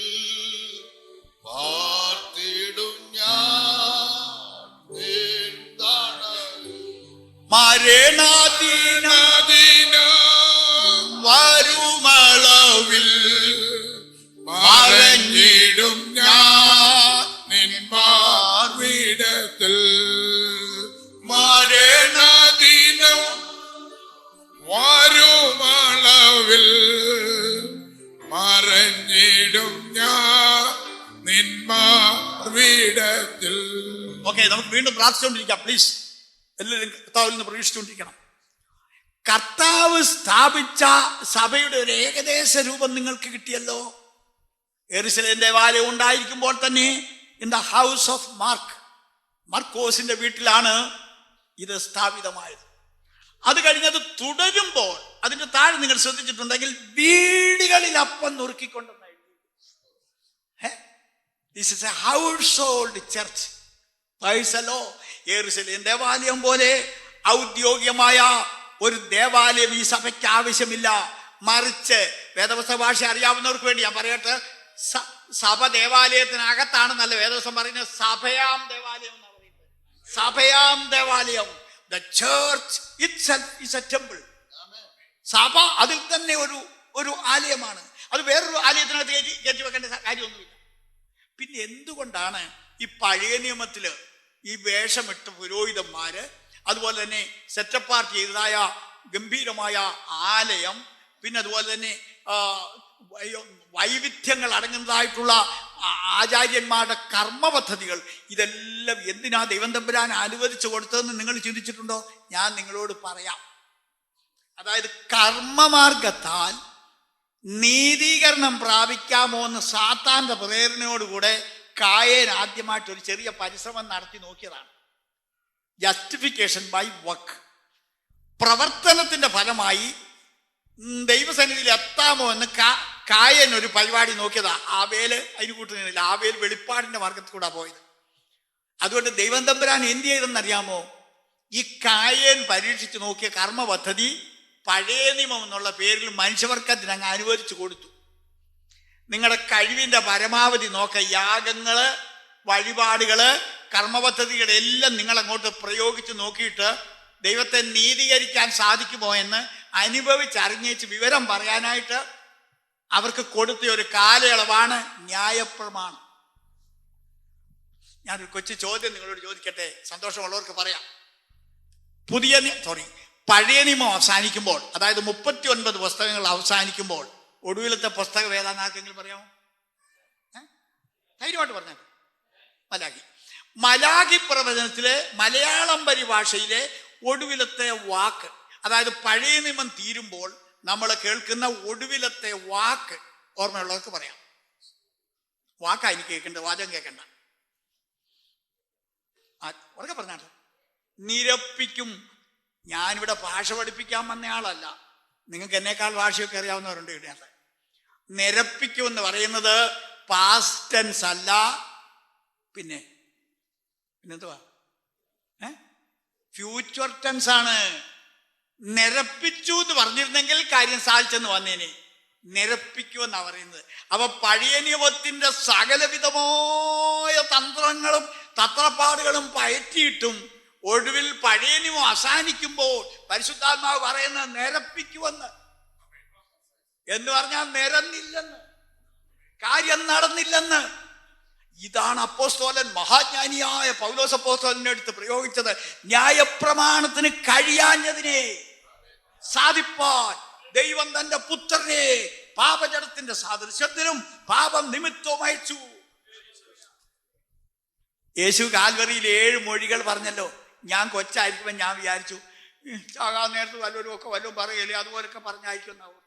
പാർത്തിടും ഞാൻ നിന്തണലിൽ മരണദിന വരുമളവിൽ മറഞ്ഞിടും ഞാൻ നിൻ മാർവിടത്തിൽ മരണദിനം വരുമളവിൽ മറഞ്ഞിടും ഞാൻ നിൻ മാർവിടത്തിൽ. ഓക്കെ, നമുക്ക് വീണ്ടും പ്രാർത്ഥിച്ചുകൊണ്ടിരിക്കാം. പ്ലീസ് എല്ലാവരും കർത്താവിൽ നിന്ന് പ്രതീക്ഷിച്ചുകൊണ്ടിരിക്കണം. കർത്താവ് സ്ഥാപിച്ച സഭയുടെ ഒരു ഏകദേശ രൂപം നിങ്ങൾക്ക് കിട്ടിയല്ലോ. യെരുശലേം ദേവാലയം ഉണ്ടായിരിക്കുമ്പോൾ തന്നെ ഇൻ ദ ഹൗസ് ഓഫ് മർക്കോസിന്റെ വീട്ടിലാണ് ഇത് സ്ഥാപിതമായത്. അത് കഴിഞ്ഞത് തുടരുമ്പോൾ അതിന്റെ താഴെ നിങ്ങൾ ശ്രദ്ധിച്ചിട്ടുണ്ടെങ്കിൽ വീടുകളിൽ അപ്പം നുറുക്കിക്കൊണ്ടെന്നായിരുന്നു. This is a household church. പൈസലോ. യെരുശലേം ദേവാലയം പോലെ ഔദ്യോഗികമായ ഒരു ദേവാലയം ഈ സഭയ്ക്ക് ആവശ്യമില്ല. മറിച്ച് വേദപുസ്തക ഭാഷ അറിയാവുന്നവർക്ക് വേണ്ടി ഞാൻ പറയട്ടെ, സഭ ദേവാലയത്തിനകത്താണ് നല്ല വേദപുസ്തകം പറയുന്നത്. സഭയാം ദേവാലയം എന്നാണ് പറയുന്നത്. സഭയാം ദേവാലയം. The church itself is a temple. സഭ അതിൽ തന്നെ ഒരു ആലയമാണ്. അത് വേറൊരു ആലയത്തിനകത്ത് കയറ്റി വെക്കേണ്ട കാര്യമൊന്നുമില്ല. പിന്നെ എന്തുകൊണ്ടാണ് ഈ പഴയ നിയമത്തില് ഈ വേഷമിട്ട പുരോഹിതന്മാര്, അതുപോലെ തന്നെ സെറ്റപ്പാർട്ട് ചെയ്തതായ ഗംഭീരമായ ആലയം, പിന്നെ അതുപോലെ തന്നെ വൈവിധ്യങ്ങൾ അടങ്ങുന്നതായിട്ടുള്ള ആചാര്യന്മാരുടെ കർമ്മ പദ്ധതികൾ, ഇതെല്ലാം എന്തിനാ ദൈവം തമ്പുരാൻ അനുവദിച്ചു കൊടുത്തതെന്ന് നിങ്ങൾ ചിന്തിച്ചിട്ടുണ്ടോ? ഞാൻ നിങ്ങളോട് പറയാം. അതായത് കർമ്മമാർഗത്താൽ നീതീകരണം പ്രാപിക്കാമോ എന്ന് സാത്താന്റെ പ്രേരണയോടുകൂടെ കായേൻ ആദ്യമായിട്ട് ഒരു ചെറിയ പരിശ്രമം നടത്തി നോക്കിയതാണ്. Justification by work. പ്രവർത്തനത്തിന്റെ ഫലമായി ദൈവസന്നിധിയിൽ എത്താമോ എന്ന് കായേൻ ഒരു പരിപാടി നോക്കിയതാ. ആബേല് അതിന് കൂട്ടുന്നില്ല. ആബേൽ വെളിപ്പാടിന്റെ മാർഗത്തിൽ കൂടെ പോയത്. അതുകൊണ്ട് ദൈവം തമ്പുരാൻ എന്ത് ചെയ്തെന്നറിയാമോ? ഈ കായേൻ പരീക്ഷിച്ച് നോക്കിയ കർമ്മ പദ്ധതി പഴയ നിയമം എന്നുള്ള പേരിൽ മനുഷ്യവർഗത്തിന് അങ്ങ് അനുവദിച്ചു കൊടുത്തു. നിങ്ങളുടെ കഴിവിന്റെ പരമാവധി നോക്ക. യാഗങ്ങള്, വഴിപാടുകള്, കർമ്മപദ്ധതികളെല്ലാം നിങ്ങൾ അങ്ങോട്ട് പ്രയോഗിച്ച് നോക്കിയിട്ട് ദൈവത്തെ നീതീകരിക്കാൻ സാധിക്കുമോ എന്ന് അനുഭവിച്ചറിഞ്ഞേച്ച് വിവരം പറയാനായിട്ട് അവർക്ക് കൊടുത്ത ഒരു കാലയളവാണ് ന്യായപ്രമാണം. ഞാനൊരു കൊച്ചു ചോദ്യം നിങ്ങളോട് ചോദിക്കട്ടെ, സന്തോഷമുള്ളവർക്ക് പറയാം. പഴയ നിയമം അവസാനിക്കുമ്പോൾ, അതായത് 39 പുസ്തകങ്ങൾ അവസാനിക്കുമ്പോൾ ഒടുവിലത്തെ പുസ്തകം ഏതാണെന്ന് ആർക്കെങ്കിലും പറയാമോ? ധൈര്യമായിട്ട് പറഞ്ഞാൽ മലാഖി പ്രവചനത്തിലെ മലയാളം പരിഭാഷയിലെ ഒടുവിലത്തെ വാക്ക്, അതായത് പഴയ നിയമം തീരുമ്പോൾ നമ്മൾ കേൾക്കുന്ന ഒടുവിലത്തെ വാക്ക് ഓർമ്മയുള്ളവർക്ക് പറയാം. വാക്കായി കേൾക്കേണ്ട, വാചകം കേൾക്കണ്ട. ഉറക്കെ പറഞ്ഞാട്ടെ. നിരപ്പിക്കും. ഞാനിവിടെ ഭാഷ പഠിപ്പിക്കാൻ വന്നയാളല്ല. നിങ്ങൾക്ക് എന്നേക്കാൾ ഭാഷയൊക്കെ അറിയാവുന്നവരുണ്ട് ഇവിടെ. നിരപ്പിക്കും എന്ന് പറയുന്നത് പാസ്റ്റ് ടെൻസ് അല്ല, പിന്നെന്തുവാ? ഫ്യൂച്ചർ ടെൻസ് ആണ്. നിരപ്പിച്ചു എന്ന് പറഞ്ഞിരുന്നെങ്കിൽ കാര്യം സാധിച്ചെന്ന് വന്നേനെ. നിരപ്പിക്കുമെന്നാ പറയുന്നത്. അപ്പൊ പഴയ നിയമത്തിന്റെ സകലവിധമായ തന്ത്രങ്ങളും തത്രപ്പാടുകളും പയറ്റിയിട്ടും ഒടുവിൽ പഴയ നിയമം അവസാനിക്കുമ്പോൾ പരിശുദ്ധാത്മാവ് പറയുന്നത് നിരപ്പിക്കുമെന്ന്. എന്ന് പറഞ്ഞാൽ നിരന്നില്ലെന്ന്, കാര്യം നടന്നില്ലെന്ന്. ഇതാണ് അപ്പോസ്തലൻ, മഹാജ്ഞാനിയായ പൗലോസ് അപ്പോസ്തലനെ എടുത്ത് പ്രയോഗിച്ചത്. ന്യായപ്രമാണത്തിന് കഴിയാഞ്ഞതിനെ സാധിപ്പാൻ ദൈവം തന്റെ പുത്രനെ പാപജടത്തിന്റെ സാദൃശ്യത്തിലും പാപം നിമിത്തവും അയച്ചു. യേശു കാൽവറിയിൽ 7 മൊഴികൾ പറഞ്ഞല്ലോ. ഞാൻ കൊച്ചായിരിക്കുമ്പോൾ ഞാൻ വിചാരിച്ചു ചാകാൻ നേരത്ത് വല്ലവരും ഒക്കെ വല്ലതും പറയല്ലേ, അതുപോലൊക്കെ പറഞ്ഞയക്കുന്നാവും.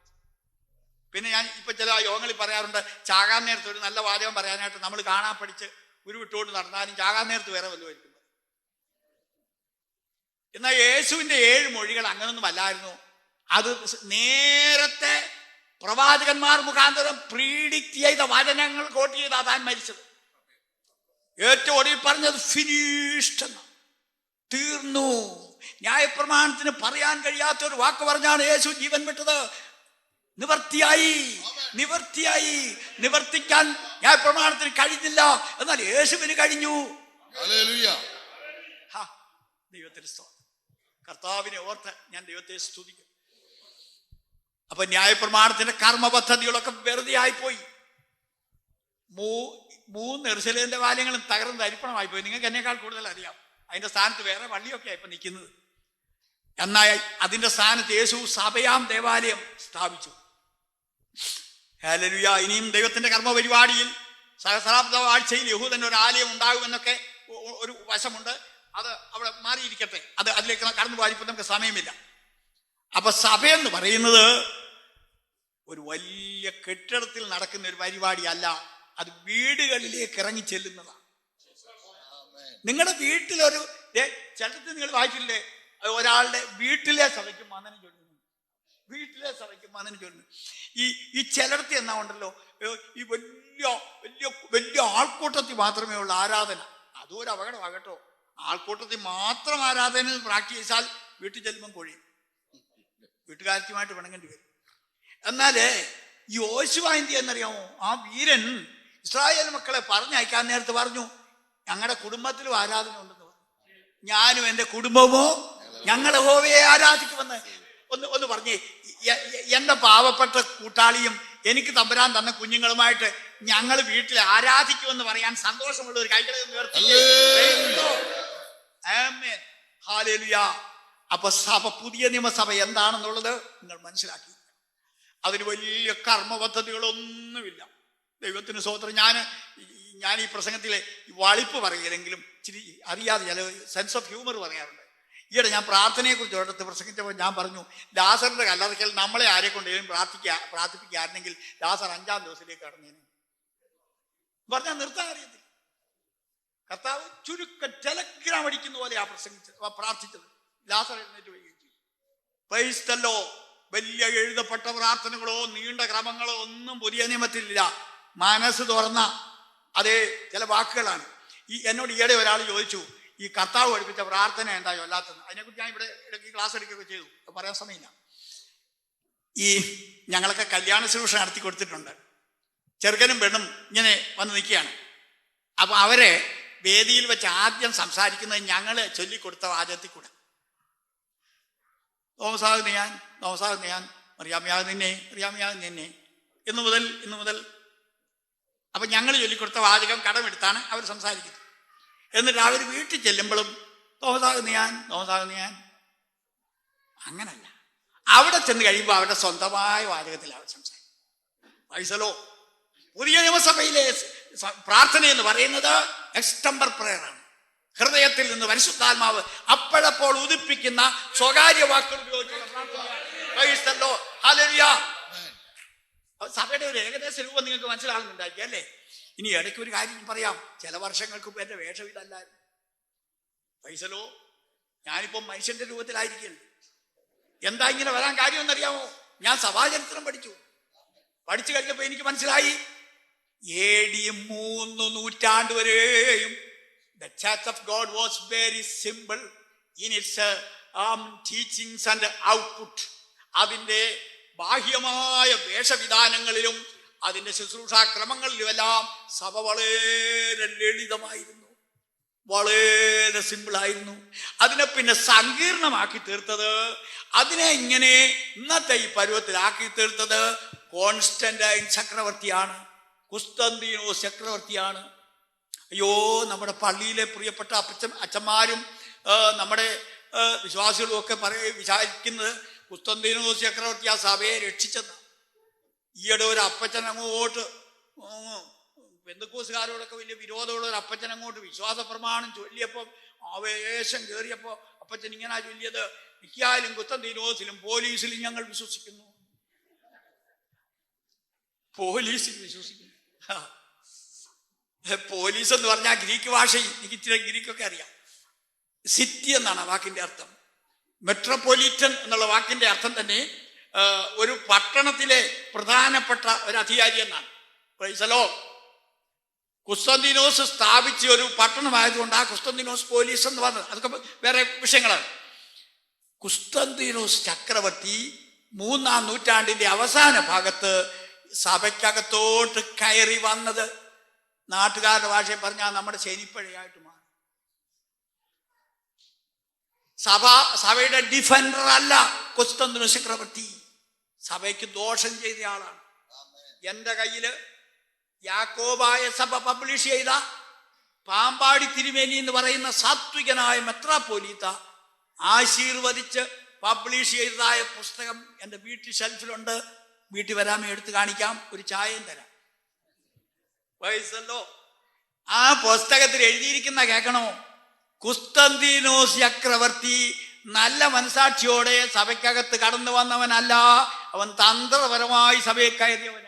പിന്നെ ഞാൻ ഇപ്പൊ ചില യോഗങ്ങളിൽ പറയാറുണ്ട്, ചാകാൻ നേരത്ത് ഒരു നല്ല വാചകം പറയാനായിട്ട് നമ്മൾ കാണാൻ പഠിച്ച് ഉരുവിട്ടുകൊണ്ട് നടന്നാലും ചാകാൻ നേരത്ത് വേറെ വല്ലതും ആയിരിക്കും. എന്നാൽ യേശുവിന്റെ 7 മൊഴികൾ അങ്ങനൊന്നും അല്ലായിരുന്നു. അത് നേരത്തെ പ്രവാചകന്മാർ മുഖാന്തരം പ്രീഡിക്റ്റ് ചെയ്ത വചനങ്ങൾ കോട്ട് ചെയ്താ താൻ മരിച്ചത്. ഏറ്റവും ഒടുവിൽ പറഞ്ഞത് ഫിനിഷ്ഡ് എന്ന, തീർന്നു. ന്യായപ്രമാണത്തിന് പറയാൻ കഴിയാത്ത ഒരു വാക്ക് പറഞ്ഞാണ് യേശു ജീവൻ വിട്ടത്. നിവർത്തിയായി, നിവർത്തിയായി. നിവർത്തിക്കാൻ ന്യായപ്രമാണത്തിന് കഴിഞ്ഞില്ല, എന്നാൽ യേശുവിന് കഴിഞ്ഞു. ദൈവത്തിന് സ്തോത്രം. കർത്താവിനെ ഓർത്ത് ഞാൻ ദൈവത്തെ സ്തുതിക്കും. അപ്പൊ ന്യായപ്രമാണത്തിന്റെ കർമ്മ പദ്ധതികളൊക്കെ വെറുതെ ആയിപ്പോയി. 3 യെരൂശലേമിന്റെ വാല്യങ്ങളും തകർന്ന് തരിപ്പണമായി പോയി. നിങ്ങൾക്ക് എന്നേക്കാൾ കൂടുതൽ അറിയാം. അതിന്റെ സ്ഥാനത്ത് വേറെ പള്ളിയൊക്കെ ഇപ്പൊ നിൽക്കുന്നത്. എന്നാൽ അതിന്റെ സ്ഥാനത്ത് യേശു സഭയാം ദേവാലയം സ്ഥാപിച്ചു. ഹല്ലേലൂയ. ഇനിയും ദൈവത്തിന്റെ കർമ്മ പരിപാടിയിൽ സഹസ്രാബ്ദ ആഴ്ചയിൽ യഹൂദന്റെ ഒരു ആലയം ഉണ്ടാകുമെന്നൊക്കെ ഒരു വശമുണ്ട്. അത് അവിടെ മാറിയിരിക്കട്ടെ, അതിലേക്ക് കടന്നു പോകാൻ ഇപ്പൊ നമുക്ക് സമയമില്ല. അപ്പൊ സഭയെന്ന് പറയുന്നത് ഒരു വലിയ കെട്ടിടത്തിൽ നടക്കുന്ന ഒരു പരിപാടിയല്ല, അത് വീടുകളിലേക്ക് ഇറങ്ങി ചെല്ലുന്നതാണ്. നിങ്ങളുടെ വീട്ടിലൊരു ചിലത്തിൽ നിങ്ങൾ വായിച്ചില്ലേ, ഒരാളുടെ വീട്ടിലെ സഭയ്ക്ക് മന്ദനം ചൊല്ലുന്നു, വീട്ടിലെ സഭയ്ക്ക് മന്ദനം ചൊല്ലുന്നു. ഈ ചിലടത്ത് എന്നാ ഉണ്ടല്ലോ, ഈ വലിയ വലിയ വലിയ ആൾക്കൂട്ടത്തിൽ മാത്രമേ ഉള്ളൂ ആരാധന. അതും ഒരു അപകടമാകട്ടോ. ആൾക്കൂട്ടത്തിൽ മാത്രം ആരാധന പ്രാക്ടീസ് ചെയ്താൽ വീട്ടിൽ ചെല്ലുമ്പം കൊഴിയും, വീട്ടുകാര്യമായിട്ട് പിണങ്ങേണ്ടി വരും. എന്നാലേ ഈ യോശുവ എന്ത് എന്നറിയാമോ? ആ വീരൻ ഇസ്രായേൽ മക്കളെ പറഞ്ഞയക്കാൻ നേരത്ത് പറഞ്ഞു, ഞങ്ങളുടെ കുടുംബത്തിലും ആരാധന ഉണ്ടെന്ന് പറഞ്ഞു. ഞാനും എൻ്റെ കുടുംബമോ ഞങ്ങൾ യഹോവയെ ആരാധിക്കുമെന്ന് ഒന്ന് പറഞ്ഞേ. എൻ്റെ പാവപ്പെട്ട കൂട്ടാളിയും എനിക്ക് തമ്പുരാൻ തന്ന കുഞ്ഞുങ്ങളുമായിട്ട് ഞങ്ങൾ വീട്ടിൽ ആരാധിക്കുമെന്ന് പറയാൻ സന്തോഷമുള്ള ഒരു കൈകളെ ഹല്ലേലൂയ. അപ്പൊ സഭ, പുതിയ നിയമസഭ എന്താണെന്നുള്ളത് നിങ്ങൾ മനസ്സിലാക്കി. അതിന് വലിയ കർമ്മ പദ്ധതികളൊന്നുമില്ല. ദൈവത്തിന് സ്തോത്രം. ഞാൻ ഈ പ്രസംഗത്തിലെ വളിപ്പ് പറയില്ലെങ്കിലും ഇച്ചിരി അറിയാതെ ചില സെൻസ് ഓഫ് ഹ്യൂമർ പറയാറുണ്ട്. ഈയിടെ ഞാൻ പ്രാർത്ഥനയെക്കുറിച്ച് ഒരിടത്ത് പ്രസംഗിച്ചപ്പോൾ ഞാൻ പറഞ്ഞു, ലാസറിന്റെ കല്ലറയ്ക്കൽ നമ്മളെ ആരെ കൊണ്ടെങ്കിലും പ്രാർത്ഥിപ്പിക്കാറുണ്ടെങ്കിൽ ലാസർ 5-ാം ദിവസത്തിലേക്ക് കടന്നേനെ പറഞ്ഞാൽ നിർത്താൻ അറിയത്തില്ല. കർത്താവ് ചുരുക്കം ടെലഗ്രാം അടിക്കുന്ന പോലെയാ പ്രാർത്ഥിച്ചത്. ലാസർ എഴുന്നേറ്റ് വൈകിച്ചു. പ്രൈസ്തല്ലോ. വലിയ എഴുതപ്പെട്ട പ്രാർത്ഥനകളോ നീണ്ട ക്രമങ്ങളോ ഒന്നും പുതിയ നിയമത്തിലില്ല. മനസ്സ് തുറന്ന അതേ ചില വാക്കുകളാണ്. എന്നോട് ഈയിടെ ഒരാൾ ചോദിച്ചു, ഈ കർത്താവ് പഠിപ്പിച്ച പ്രാർത്ഥന എന്താ ചൊല്ലാത്തത്? അതിനെക്കുറിച്ച് ഞാൻ ഇവിടെ ഇടയ്ക്ക് ക്ലാസ് എടുക്കുകയൊക്കെ ചെയ്തു, പറയാൻ സമയമില്ല. ഈ ഞങ്ങളൊക്കെ കല്യാണ ശുശ്രൂഷ നടത്തി കൊടുത്തിട്ടുണ്ട്. ചെറുക്കനും പെണ്ണും ഇങ്ങനെ വന്ന് നിൽക്കുകയാണ്. അപ്പൊ അവരെ വേദിയിൽ വെച്ച് ആദ്യം സംസാരിക്കുന്നത് ഞങ്ങൾ ചൊല്ലിക്കൊടുത്ത വാചകത്തിൽ കൂടെ, തോമസാകുന്ന ഞാൻ, തോമസാകുന്ന ഞാൻ, അറിയാമയാകുന്ന നിന്നെ, അറിയാമയാകുന്ന നിന്നെ, ഇന്നു മുതൽ. അപ്പൊ ഞങ്ങൾ ചൊല്ലിക്കൊടുത്ത വാചകം കടമെടുത്താണ് അവർ സംസാരിക്കുന്നത്. എന്നിട്ട് അവർ വീട്ടിൽ ചെല്ലുമ്പോഴും തോമസാകുന്ന ഞാൻ, തോമസാകുന്ന ഞാൻ. അങ്ങനല്ല, അവിടെ ചെന്ന് കഴിയുമ്പോൾ അവരുടെ സ്വന്തമായ വാചകത്തിൽ അവർ സംസാരിക്കും. വൈസലോ. പുതിയ നിയമസഭയിലെ പ്രാർത്ഥന എന്ന് പറയുന്നത് എക്സ്റ്റംബർ പ്രയർ ആണ്. ഹൃദയത്തിൽ നിന്ന് പരിശുദ്ധാത്മാവ് അപ്പോഴപ്പോൾ ഉദിപ്പിക്കുന്ന സ്വകാര്യ വാക്കുകൾ ഉപയോഗിച്ചുള്ള പ്രാർത്ഥനയാണ്. ഹല്ലേലൂയ. സഭയുടെ ഒരു ഏകദേശ രൂപം നിങ്ങൾക്ക് മനസ്സിലാകുന്നുണ്ടായിരിക്കും അല്ലേ? ഇനി ഇടയ്ക്ക് ഒരു കാര്യം പറയാം. ചില വർഷങ്ങൾക്ക് മുമ്പ് എൻ്റെ വേഷം ഇതല്ലായിരുന്നു. പൈസലോ. ഞാനിപ്പം മനുഷ്യന്റെ രൂപത്തിലായിരിക്കുന്നു. എന്താ ഇങ്ങനെ വരാൻ കാര്യമെന്നറിയാമോ? ഞാൻ സഭാചരിത്രം പഠിച്ചു കഴിഞ്ഞപ്പോൾ എനിക്ക് മനസ്സിലായി, AD 3 നൂറ്റാണ്ട് വരെയും the Church of God was very simple in its teachings and output. അതിൻ്റെ ബാഹ്യമായ വേഷവിധാനങ്ങളിലും അതിൻ്റെ ശുശ്രൂഷാക്രമങ്ങളിലുമെല്ലാം സഭ വളരെ ലളിതമായിരുന്നു, വളരെ സിമ്പിളായിരുന്നു. അതിനെ പിന്നെ സങ്കീർണമാക്കി തീർത്തത്, അതിനെ ഇങ്ങനെ ഇന്നത്തെ ഈ പരുവത്തിലാക്കി തീർത്തത് കോൺസ്റ്റന്റൈൻ ചക്രവർത്തിയാണ്, കുസ്തന്തീനോസ് ചക്രവർത്തിയാണ്. അയ്യോ, നമ്മുടെ പള്ളിയിലെ പ്രിയപ്പെട്ട അച്ഛന്മാരും നമ്മുടെ വിശ്വാസികളും ഒക്കെ വിചാരിക്കുന്നത് കുസ്തന്തീനോസ് ചക്രവർത്തി ആ സഭയെ രക്ഷിച്ചെന്ന. ഈയിടെ ഒരു അപ്പച്ചൻ അങ്ങോട്ട് പെന്തക്കോസുകാരോടൊക്കെ വലിയ വിരോധമുള്ള ഒരു അപ്പച്ചൻ അങ്ങോട്ട് വിശ്വാസ പ്രമാണം ചൊല്ലിയപ്പോൾ ആവേശം കയറിയപ്പോൾ അപ്പച്ചൻ ഇങ്ങനെ ചൊല്ലിയത്, മിക്കായാലും കുസ്തന്തീനോസിലും പോലീസിലും ഞങ്ങൾ വിശ്വസിക്കുന്നു. പോലീസിൽ വിശ്വസിക്കുന്നു. പോലീസ് എന്ന് പറഞ്ഞാൽ ഗ്രീക്ക് ഭാഷയിൽ എനിക്ക് ഇച്ചിരി ഗ്രീക്കൊക്കെ അറിയാം. സിറ്റി എന്നാണ് ആ വാക്കിന്റെ അർത്ഥം. മെട്രോപൊളിറ്റൻ എന്നുള്ള വാക്കിന്റെ അർത്ഥം തന്നെ ഒരു പട്ടണത്തിലെ പ്രധാനപ്പെട്ട ഒരു അധികാരി എന്നാണ്. പ്രൈസലോ. കുസ്തന്തീനോസ് സ്ഥാപിച്ച ഒരു പട്ടണമായതുകൊണ്ട് ആ കുസ്തന്തീനോസ് പോലീസ് എന്ന് പറഞ്ഞത് അതൊക്കെ വേറെ വിഷയങ്ങളാണ്. കുസ്തന്തീനോസ് ചക്രവർത്തി 3-ാം നൂറ്റാണ്ടിന്റെ അവസാന ഭാഗത്ത് സഭയ്ക്കകത്തോട്ട് കയറി വന്നത് നാട്ടുകാരുടെ ഭാഷയിൽ പറഞ്ഞാൽ നമ്മുടെ ശനിപ്പഴയായിട്ട് മാറി. സഭയുടെ ഡിഫൻഡർ അല്ല കുസ്തന്തീനോസ് ചക്രവർത്തി, സഭയ്ക്ക് ദോഷം ചെയ്ത ആളാണ്. എന്റെ കയ്യില് യാക്കോബായ സഭ പബ്ലിഷ് ചെയ്ത പാമ്പാടി തിരുമേനി എന്ന് പറയുന്ന സാത്വികനായ മെത്രാപ്പോലീത്ത ആശീർവദിച്ച് പബ്ലിഷ് ചെയ്തതായ പുസ്തകം എൻ്റെ വീട്ടിൽ ഷെൽഫിലുണ്ട്. വീട്ടിൽ വരാമേ എടുത്ത് കാണിക്കാം, ഒരു ചായയും തരാം. വയസ്സല്ലോ. ആ പുസ്തകത്തിൽ എഴുതിയിരിക്കുന്ന കേൾക്കണോ? കുസ്തന്തീനോസ് ചക്രവർത്തി നല്ല മനസാക്ഷിയോടെ സഭയ്ക്കകത്ത് കടന്നു വന്നവനല്ല, അവൻ തന്ത്രപരമായി സഭയെ കയറിയവനാണ്.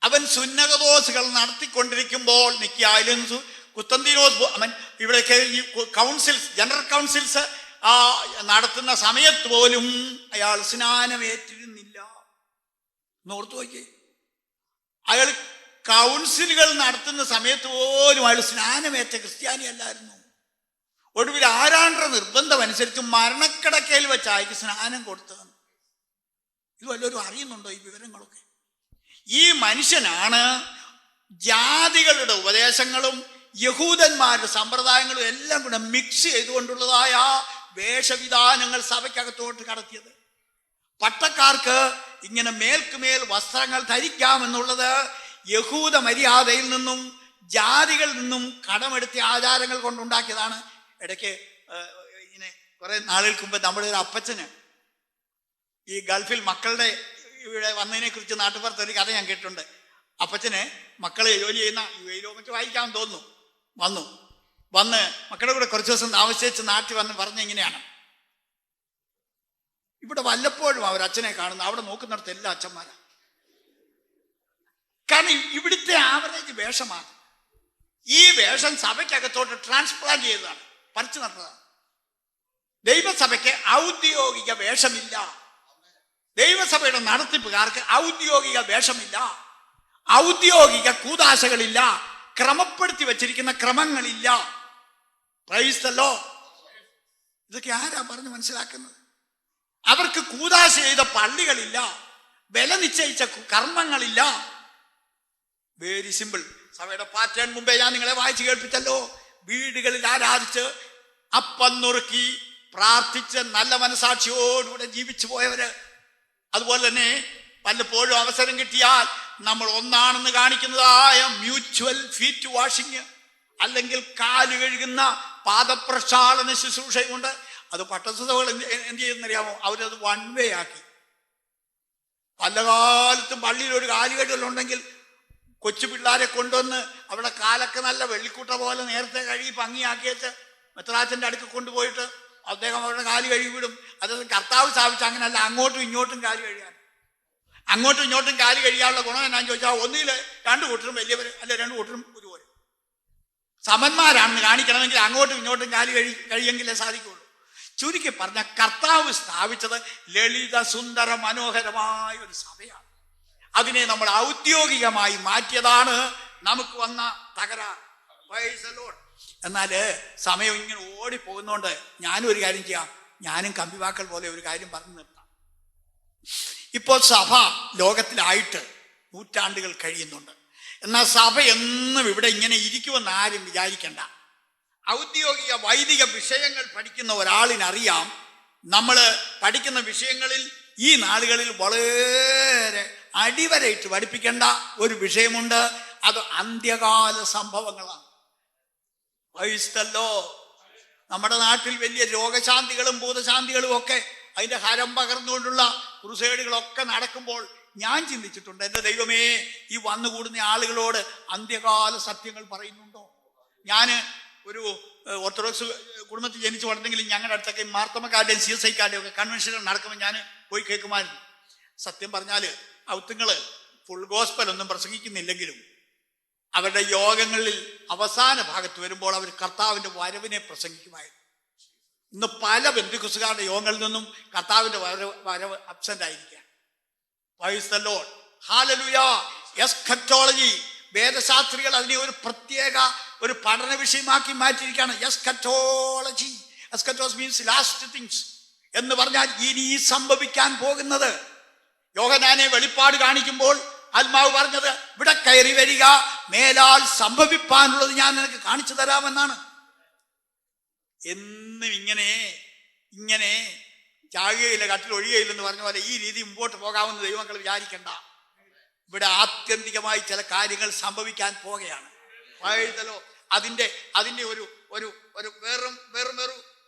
അവൻ സുന്നകദോസുകൾ നടത്തിക്കൊണ്ടിരിക്കുമ്പോൾ നിക്കായാലും കുസ്തന്തീനോസ് അവൻ ഇവിടേക്ക് ഈ കൗൺസിൽസ്, ജനറൽ കൗൺസിൽസ് നടത്തുന്ന സമയത്ത് പോലും അയാൾ സ്നാനമേറ്റിരുന്നില്ല. നോർത്തു നോക്കി, അയാൾ കൗൺസിലുകൾ നടത്തുന്ന സമയത്ത് പോലും അയാൾ സ്നാനമേറ്റ ക്രിസ്ത്യാനി അല്ലായിരുന്നു. ഒടുവിൽ ആരാണ്ട നിർബന്ധം അനുസരിച്ച് മരണക്കിടക്കയിൽ വെച്ച് അയാൾക്ക് സ്നാനം കൊടുത്തതാണ്. ഇത് വല്ലവരും അറിയുന്നുണ്ടോ ഈ വിവരങ്ങളൊക്കെ? ഈ മനുഷ്യനാണ് ജാതികളുടെ ഉപദേശങ്ങളും യഹൂദന്മാരുടെ സമ്പ്രദായങ്ങളും എല്ലാം കൂടെ മിക്സ് ചെയ്തുകൊണ്ടുള്ളതായ വേഷവിധാനങ്ങൾ സഭയ്ക്കകത്തോട്ട് കടത്തിയത്. പട്ടക്കാർക്ക് ഇങ്ങനെ മേൽക്കുമേൽ വസ്ത്രങ്ങൾ ധരിക്കാമെന്നുള്ളത് യഹൂദ മര്യാദയിൽ നിന്നും ജാതികളിൽ നിന്നും കടമെടുത്ത ആചാരങ്ങൾ കൊണ്ടുണ്ടാക്കിയതാണ്. ഇടയ്ക്ക് ഇങ്ങനെ കുറെ നാളുകൾക്ക് മുമ്പ് നമ്മുടെ ഒരു അപ്പച്ചന് ഈ ഗൾഫിൽ മക്കളുടെ ഇവിടെ വന്നതിനെ കുറിച്ച് നാട്ടുപുറത്ത് ഒരു കഥ ഞാൻ കേട്ടിട്ടുണ്ട്. അപ്പച്ചന് മക്കളെ ജോലി ചെയ്യുന്ന യുഎയിലോ മറ്റോ വായിക്കാൻ തോന്നുന്നു വന്ന് മക്കളുടെ കൂടെ കുറച്ച് ദിവസം താമസിച്ച് നാട്ടിൽ വന്ന് പറഞ്ഞ ഇങ്ങനെയാണ്, ഇവിടെ വല്ലപ്പോഴും അവരച്ഛനെ കാണുന്നു, അവിടെ നോക്കുന്നിടത്ത് എല്ലാ അച്ഛന്മാരാണ്. കാരണം ഇവിടുത്തെ ആവറേജ് വേഷമാണ്. ഈ വേഷം സഭയ്ക്കകത്തോട്ട് ട്രാൻസ്പ്ലാന്റ് ചെയ്തതാണ്, പറിച്ചു നടന്നതാണ്. ദൈവസഭയ്ക്ക് ഔദ്യോഗിക വേഷമില്ല. ദൈവസഭയുടെ നടത്തിപ്പുകാർക്ക് ഔദ്യോഗിക വേഷമില്ല, ഔദ്യോഗിക കൂദാശകളില്ല, ക്രമപ്പെടുത്തി വെച്ചിരിക്കുന്ന ക്രമങ്ങളില്ല. Price the Lord. ഇതൊക്കെ ആരാ പറഞ്ഞ് മനസ്സിലാക്കുന്നത്? അവർക്ക് കൂദാശ ചെയ്ത പള്ളികളില്ല, വില നിശ്ചയിച്ച കർമ്മങ്ങളില്ല. Very simple. സഭയുടെ പാറ്റേൺ മുമ്പേ ഞാൻ നിങ്ങളെ വായിച്ചു കേൾപ്പിച്ചല്ലോ. വീടുകളിൽ ആരാധിച്ച് അപ്പം നുറുക്കി പ്രാർത്ഥിച്ച് നല്ല മനസാക്ഷിയോടുകൂടെ ജീവിച്ചു പോയവര്. അതുപോലെ തന്നെ പലപ്പോഴും അവസരം കിട്ടിയാൽ നമ്മൾ ഒന്നാണെന്ന് കാണിക്കുന്നതായ മ്യൂച്വൽ ഫീറ്റ് വാഷിങ് അല്ലെങ്കിൽ കാല് കഴുകുന്ന പാദപ്രക്ഷാളന ശുശ്രൂഷയുണ്ട്. അത് പട്ടസഭകൾ എന്ത് ചെയ്യുന്നറിയാമോ? അവരത് വൺ വേ ആക്കി. പല കാലത്തും പള്ളിയിൽ ഒരു കാലുകെട്ടലുണ്ടെങ്കിൽ കൊച്ചു പിള്ളേരെ കൊണ്ടുവന്ന് അവിടെ കാലൊക്കെ നല്ല വെള്ളിക്കൂട്ട പോലെ നേരത്തെ കഴുകി ഭംഗിയാക്കിയിട്ട് മെത്രാച്ചൻ്റെ അടുക്ക് കൊണ്ടുപോയിട്ട് അദ്ദേഹം അവരുടെ കാല് കഴുകി വിടും. അത് കർത്താവ് സ്ഥാപിച്ച അങ്ങനല്ല, അങ്ങോട്ടും ഇങ്ങോട്ടും കാല് കഴുകാൻ. അങ്ങോട്ടും ഇങ്ങോട്ടും കാല് കഴിയാനുള്ള ഗുണം എന്നാന്ന് ചോദിച്ചാൽ ഒന്നിൽ രണ്ടു കൂട്ടരും വലിയവർ, അല്ല രണ്ടു കൂട്ടരും ഒരുപോലെ സമന്മാരാണെന്ന് കാണിക്കണമെങ്കിൽ അങ്ങോട്ടും ഇങ്ങോട്ടും കാല് കഴിയെങ്കിലേ സാധിക്കുള്ളൂ. ചുരുക്കി പറഞ്ഞ കർത്താവ് സ്ഥാപിച്ചത് ലളിത സുന്ദര മനോഹരമായ ഒരു സഭയാണ്. അതിനെ നമ്മൾ ഔദ്യോഗികമായി മാറ്റിയതാണ് നമുക്ക് വന്ന തകരാറ്. എന്നാല് സമയം ഇങ്ങനെ ഓടിപ്പോകുന്നോണ്ട് ഞാനും ഒരു കാര്യം ചെയ്യാം. ഞാനും കമ്പിവാക്കൾ പോലെ ഒരു കാര്യം പറഞ്ഞു നിർത്താം. ഇപ്പോൾ സഭ ലോകത്തിലായിട്ട് നൂറ്റാണ്ടുകൾ കഴിയുന്നുണ്ട്. എന്നാൽ സഭ എന്നും ഇവിടെ ഇങ്ങനെ ഇരിക്കുമെന്ന് ആരും വിചാരിക്കണ്ട. ഔദ്യോഗിക വൈദിക വിഷയങ്ങൾ പഠിക്കുന്ന ഒരാളിനറിയാം, നമ്മൾ പഠിക്കുന്ന വിഷയങ്ങളിൽ ഈ നാളുകളിൽ വളരെ അടിവരയിട്ട് പഠിപ്പിക്കേണ്ട ഒരു വിഷയമുണ്ട്. അത് അന്ത്യകാല സംഭവങ്ങളാണ്. നമ്മുടെ നാട്ടിൽ വലിയ രോഗശാന്തികളും ഭൂതശാന്തികളും ഒക്കെ അതിൻ്റെ ഹരം പകർന്നുകൊണ്ടുള്ള ക്രുസേഡുകളൊക്കെ നടക്കുമ്പോൾ ഞാൻ ചിന്തിച്ചിട്ടുണ്ട്, എൻ്റെ ദൈവമേ, ഈ വന്നുകൂടുന്ന ആളുകളോട് അന്ത്യകാല സത്യങ്ങൾ പറയുന്നുണ്ടോ? ഞാൻ ഒരു ഓർത്തഡോക്സ് കുടുംബത്തിൽ ജനിച്ചു വളർന്നെങ്കിലും ഞങ്ങളുടെ അടുത്തൊക്കെ മാർത്തമ്മക്കാരുടെയും CSIക്കാരുടെയും ഒക്കെ കൺവെൻഷനുകൾ നടക്കുമ്പോൾ ഞാൻ പോയി കേൾക്കുമായിരുന്നു. സത്യം പറഞ്ഞാൽ ഔത്തുങ്ങൾ ഫുൾ ഗോസ്പൽ ഒന്നും പ്രസംഗിക്കുന്നില്ലെങ്കിലും അവരുടെ യോഗങ്ങളിൽ അവസാന ഭാഗത്ത് വരുമ്പോൾ അവർ കർത്താവിൻ്റെ വരവിനെ പ്രസംഗിക്കുമായിരുന്നു. ഇന്ന് പല ബന്ധുക്കുസുകാരുടെ യോഗങ്ങളിൽ നിന്നും കർത്താവിൻ്റെ വരവ് അബ്സെന്റ് ആയിരിക്കുക. Praise the Lord, hallelujah. Eschatology, വേദശാസ്ത്രികൾ അതിനെ ഒരു പ്രത്യേക ഒരു പഠന വിഷയമാക്കി മാറ്റിയിരിക്കുകയാണ്. Eschatology, eschatos means last things എന്ന് പറഞ്ഞാൽ ഇനി സംഭവിക്കാൻ പോകുന്നത്. യോഹന്നാനെ വെളിപ്പാട് കാണിക്കുമ്പോൾ ആത്മാവ് പറഞ്ഞത്, ഇവിടെ കയറി വരിക, മേലാൽ സംഭവിപ്പാനുള്ളത് ഞാൻ നിനക്ക് കാണിച്ചു തരാമെന്നാണ്. എന്നും ഇങ്ങനെ ചാകുകയില്ല, കട്ടിൽ ഒഴിയുകയില്ലെന്ന് പറഞ്ഞ പോലെ ഈ രീതി മുമ്പോട്ട് പോകാമെന്ന് ദൈവങ്ങൾ വിചാരിക്കണ്ട. ഇവിടെ ആത്യന്തികമായി ചില കാര്യങ്ങൾ സംഭവിക്കാൻ പോകുകയാണ്. വഴുതലോ അതിൻ്റെ ഒരു ഒരു ഒരു വെറും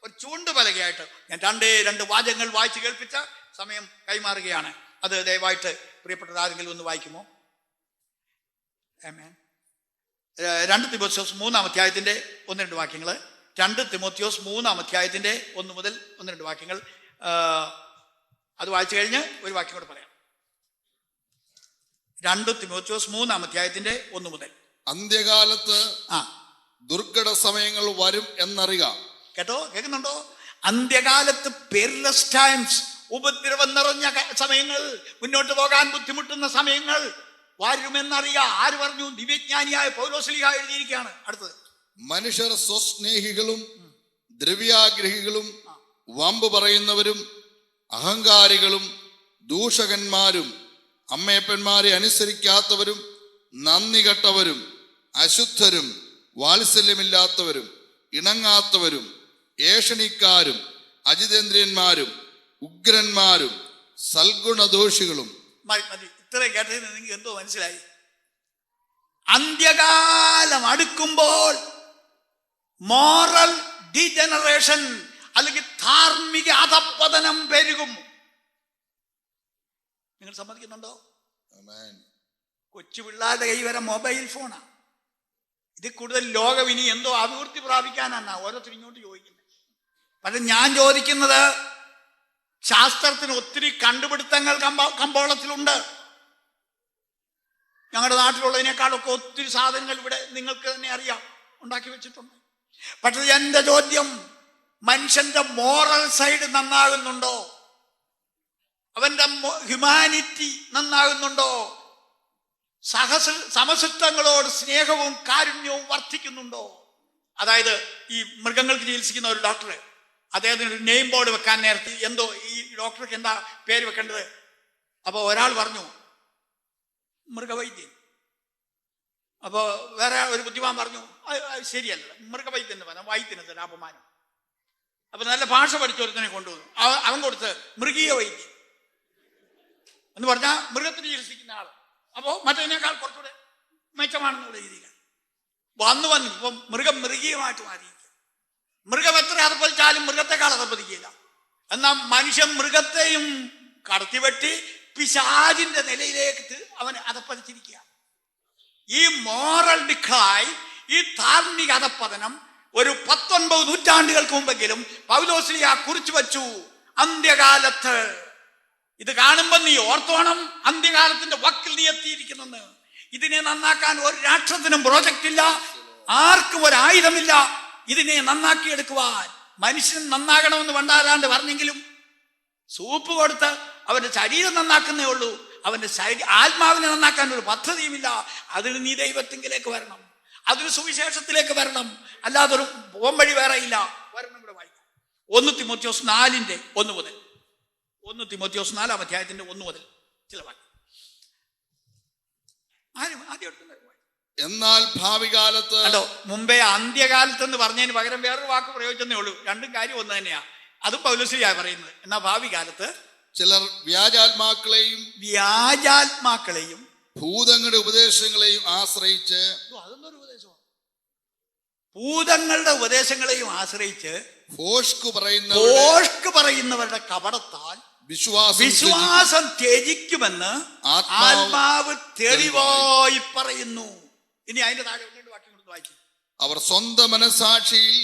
ഒരു ചൂണ്ടുപലകയായിട്ട് ഞാൻ രണ്ട് വാചകങ്ങൾ വായിച്ച് കേൾപ്പിച്ച സമയം കൈമാറുകയാണ്. അത് ദയവായിട്ട് പ്രിയപ്പെട്ട ആരെങ്കിലും ഒന്ന് വായിക്കുമോ? ആമേൻ. 2 തിമോത്തിയോസ് 3-ാം അധ്യായത്തിന്റെ 1-2 വാക്യങ്ങൾ. 2 തിമോത്തിയോസ് 3-ാം അധ്യായത്തിന്റെ 1 മുതൽ 1-2 വാക്യങ്ങൾ. അത് വായിച്ചു കഴിഞ്ഞ് ഒരു വാക്യം കൂടെ പറയാം. 2 തിമോത്തിയോസ് 3-ാം അധ്യായത്തിന്റെ 1 മുതൽ. അന്ത്യകാലത്ത് ദുർഘട സമയങ്ങൾ വരും എന്നറിയുക. കേൾക്കുന്നുണ്ടോ? അന്ത്യകാലത്ത് പെരിലസ് ടൈംസ്, ഉപദ്രവം നിറഞ്ഞ സമയങ്ങൾ, മുന്നോട്ട് പോകാൻ ബുദ്ധിമുട്ടുന്ന സമയങ്ങൾ വരുമെന്നറിയുക. ആര് പറഞ്ഞു? ദിവ്യജ്ഞാനിയായ പൗലോസ്ലീഹ എഴുതിയിരിക്കുകയാണ്. അടുത്തത്, മനുഷ്യർ സ്വസ്നേഹികളും ദ്രവ്യാഗ്രഹികളും വമ്പ് പറയുന്നവരും അഹങ്കാരികളും ദൂഷകന്മാരും അമ്മയപ്പന്മാരെ അനുസരിക്കാത്തവരും നന്ദി കെട്ടവരും അശുദ്ധരും വാത്സല്യമില്ലാത്തവരും ഇണങ്ങാത്തവരും ഏഷണിക്കാരും അജിതേന്ദ്രിയന്മാരും ഉഗ്രന്മാരും സൽഗുണദോഷികളും. മതി, ഇത്രയും കേട്ടതിന് നിങ്ങൾക്ക് എന്തോ മനസ്സിലായി? അന്ത്യകാലം അടുക്കുമ്പോൾ മോറൽ ഡിജനറേഷൻ അല്ലെങ്കിൽ ധാർമ്മിക അധപ്പതനം പെരുകും. നിങ്ങൾ സമ്മതിക്കുന്നുണ്ടോ? കൊച്ചു പിള്ളേരുടെ കൈ വരെ മൊബൈൽ ഫോണാണ്. ഇതിൽ കൂടുതൽ ലോകം ഇനി എന്തോ അഭിവൃദ്ധി പ്രാപിക്കാനാണ് ഓരോരുത്തരും ഇങ്ങോട്ട് ചോദിക്കുന്നത്. പക്ഷെ ഞാൻ ചോദിക്കുന്നത്, ശാസ്ത്രത്തിന് ഒത്തിരി കണ്ടുപിടുത്തങ്ങൾ കമ്പോളത്തിലുണ്ട്. ഞങ്ങളുടെ നാട്ടിലുള്ളതിനേക്കാളൊക്കെ ഒത്തിരി സാധനങ്ങൾ ഇവിടെ നിങ്ങൾക്ക് തന്നെ അറിയാം ഉണ്ടാക്കി വെച്ചിട്ടുണ്ട്. പക്ഷെ എൻ്റെ ചോദ്യം, മനുഷ്യന്റെ മോറൽ സൈഡ് നന്നാകുന്നുണ്ടോ? അവന്റെ ഹ്യൂമാനിറ്റി നന്നാകുന്നുണ്ടോ? സമശിഷ്ടങ്ങളോട് സ്നേഹവും കാരുണ്യവും വർദ്ധിക്കുന്നുണ്ടോ? അതായത് ഈ മൃഗങ്ങൾക്ക് ചികിത്സിക്കുന്ന ഒരു ഡോക്ടർ, അദ്ദേഹത്തിന് ഒരു നെയിം ബോർഡ് വെക്കാൻ നേരത്തെ എന്തോ ഈ ഡോക്ടർക്ക് എന്താ പേര് വെക്കേണ്ടത്? അപ്പോൾ ഒരാൾ പറഞ്ഞു മൃഗവൈദ്യൻ. അപ്പോൾ വേറെ ഒരു ബുദ്ധിമാൻ പറഞ്ഞു ശരിയല്ല, മൃഗവൈദ്യൻ എന്ന് പറഞ്ഞാൽ വൈദ്യന് അപമാനം. അപ്പൊ നല്ല ഭാഷ പഠിച്ചൊരുത്തനെ കൊണ്ടുവന്നു. അവൻ കൊടുത്ത് മൃഗീയ വൈദ്യൻ എന്ന് പറഞ്ഞാൽ മൃഗത്തിന് ചികിത്സിക്കുന്ന ആൾ. അപ്പോൾ മറ്റതിനേക്കാൾ കുറച്ചുകൂടെ മെച്ചമാണെന്നുള്ള രീതിയിലാണ് വന്നു. ഇപ്പം മൃഗം മൃഗീയമായിട്ട് മാറിയിരിക്കുക. മൃഗം എത്ര അധപ്പതിച്ചാലും മൃഗത്തെക്കാൾ അധപ്പതിക്കില്ല. എന്നാൽ മനുഷ്യൻ മൃഗത്തെയും കടത്തിവെട്ടി പിശാചിന്റെ നിലയിലേക്ക് അവൻ അധപ്പതിച്ചിരിക്കുക. ഈ മോറൽ ഡിക്ലൈൻ, ഈ ധാർമ്മിക അധപ്പതനം ഒരു 19 നൂറ്റാണ്ടുകൾക്ക് മുമ്പെങ്കിലും പൗലോസ്ലീഹ കുറിച്ചു വച്ചു. അന്ത്യകാലത്ത് ഇത് കാണുമ്പോൾ നീ ഓർത്തോണം, അന്ത്യകാലത്തിന്റെ വക്കിൽ നീ എത്തിയിരിക്കുന്നെന്ന്. ഇതിനെ നന്നാക്കാൻ ഒരു രാഷ്ട്രത്തിനും പ്രോജക്റ്റ് ഇല്ല, ആർക്കും ഒരു ആയുധമില്ല ഇതിനെ നന്നാക്കിയെടുക്കുവാൻ. മനുഷ്യൻ നന്നാകണമെന്ന് പണ്ടാരാണ്ട് പറഞ്ഞെങ്കിലും സൂപ്പ് കൊടുത്ത് അവന്റെ ശരീരം നന്നാക്കുന്നേ ഉള്ളൂ, അവന്റെ ആത്മാവിനെ നന്നാക്കാൻ ഒരു പദ്ധതിയുമില്ല. അതിന് നീ ദൈവത്തിങ്കിലേക്ക് വരണം, അതിന് സുവിശേഷത്തിലേക്ക് വരണം, അല്ലാതൊരു പോംവഴി വേറെ ഇല്ല. വരണം. ഇവിടെ വായിക്കാം 1 തിമോത്തിയോസ് 4-ന്റെ 1 മുതൽ. 1 തിമോത്തിയോസ് 4-ാം അധ്യായത്തിന്റെ 1 മുതൽ ചില വാക്യം. എന്നാൽ ഭാവി കാലത്ത്, മുമ്പേ അന്ത്യകാലത്ത് എന്ന് പറഞ്ഞതിന് പകരം വേറൊരു വാക്ക് പ്രയോഗിച്ചതേ ഉള്ളൂ. രണ്ടും കാര്യം ഒന്ന് തന്നെയാ. അതും പൗലോസ്ലീഹ പറയുന്നത്. എന്നാൽ ഭാവി കാലത്ത് ചിലർ വ്യാജാത്മാക്കളെയും ഭൂതങ്ങളുടെ ഉപദേശങ്ങളെയും ആശ്രയിച്ച്, അതൊന്നൊരു ഉപദേശമാണ്. ഭൂതങ്ങളുടെ ഉപദേശങ്ങളെയും ആശ്രയിച്ച് ഭോഷ്ക് പറയുന്നവരുടെ കപടത്താൽ വിശ്വാസം വിശ്വാസം ത്യജിക്കുമെന്ന് ആത്മാവ് തെളിവായി പറയുന്നു. ഇനി അതിന്റെ താഴെ രണ്ട് വാക്യം കൊണ്ട് വായിച്ചു. അവർ സ്വന്തം മനസാക്ഷിയിൽ